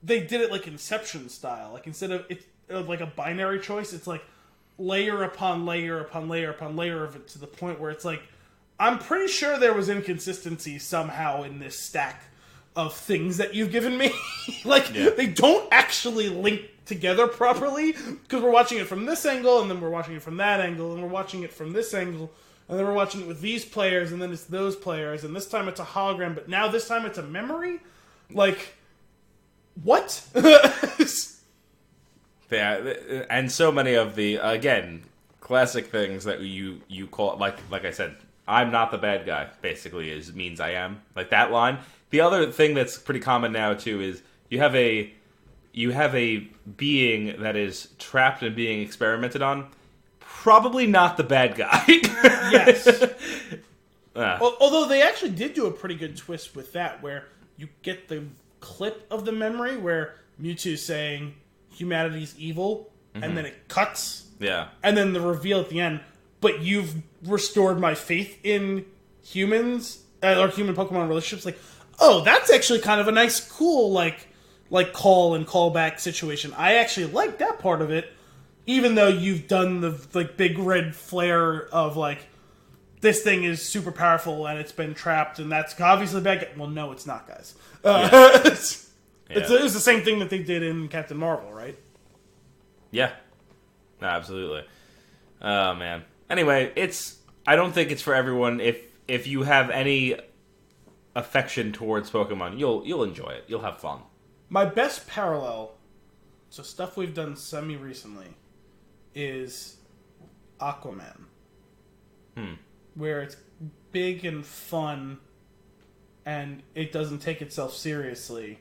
They did it like Inception style. Like instead of it's like a binary choice, it's like layer upon layer upon layer upon layer of it to the point where it's like I'm pretty sure there was inconsistency somehow in this stack of things that you've given me. They don't actually link together properly because we're watching it from this angle and then we're watching it from that angle and we're watching it from this angle and then we're watching it with these players and then it's those players and this time it's a hologram but now this time it's a memory. Like. What? Yeah, and so many of the again classic things that you call like I said, I'm not the bad guy. Basically, means I am like that line. The other thing that's pretty common now too is you have a being that is trapped and being experimented on. Probably not the bad guy. Yes. Although they actually did do a pretty good twist with that, where you get the clip of the memory where Mewtwo's saying humanity's evil, and then it cuts. Yeah. And then the reveal at the end, but you've restored my faith in humans, or human Pokemon relationships. Like, oh, that's actually kind of a nice, cool, like call and callback situation. I actually like that part of it, even though you've done the like big red flare of like, this thing is super powerful and it's been trapped and that's obviously bad. Well, no, it's not, guys. It's the same thing that they did in Captain Marvel, right? Yeah. No, absolutely. Oh, man. Anyway, I don't think it's for everyone. If you have any affection towards Pokemon, you'll enjoy it. You'll have fun. My best parallel to stuff we've done semi-recently is Aquaman. Where it's big and fun, and it doesn't take itself seriously,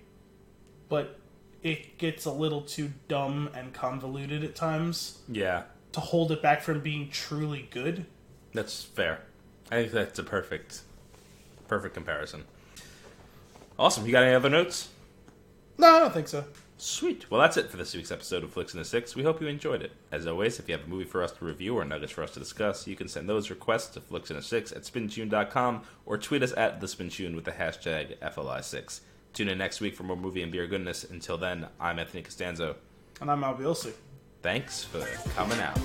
but it gets a little too dumb and convoluted at times. Yeah. To hold it back from being truly good. That's fair. I think that's a perfect comparison. Awesome. You got any other notes? No, I don't think so. Sweet. Well, that's it for this week's episode of Flix in the Six. We hope you enjoyed it. As always, if you have a movie for us to review or nuggets for us to discuss, you can send those requests to flixinthesix@spintune.com or tweet us at thespintune with the hashtag FLI6. Tune in next week for more movie and beer goodness. Until then, I'm Anthony Costanzo. And I'm Al Bielsi. Thanks for coming out.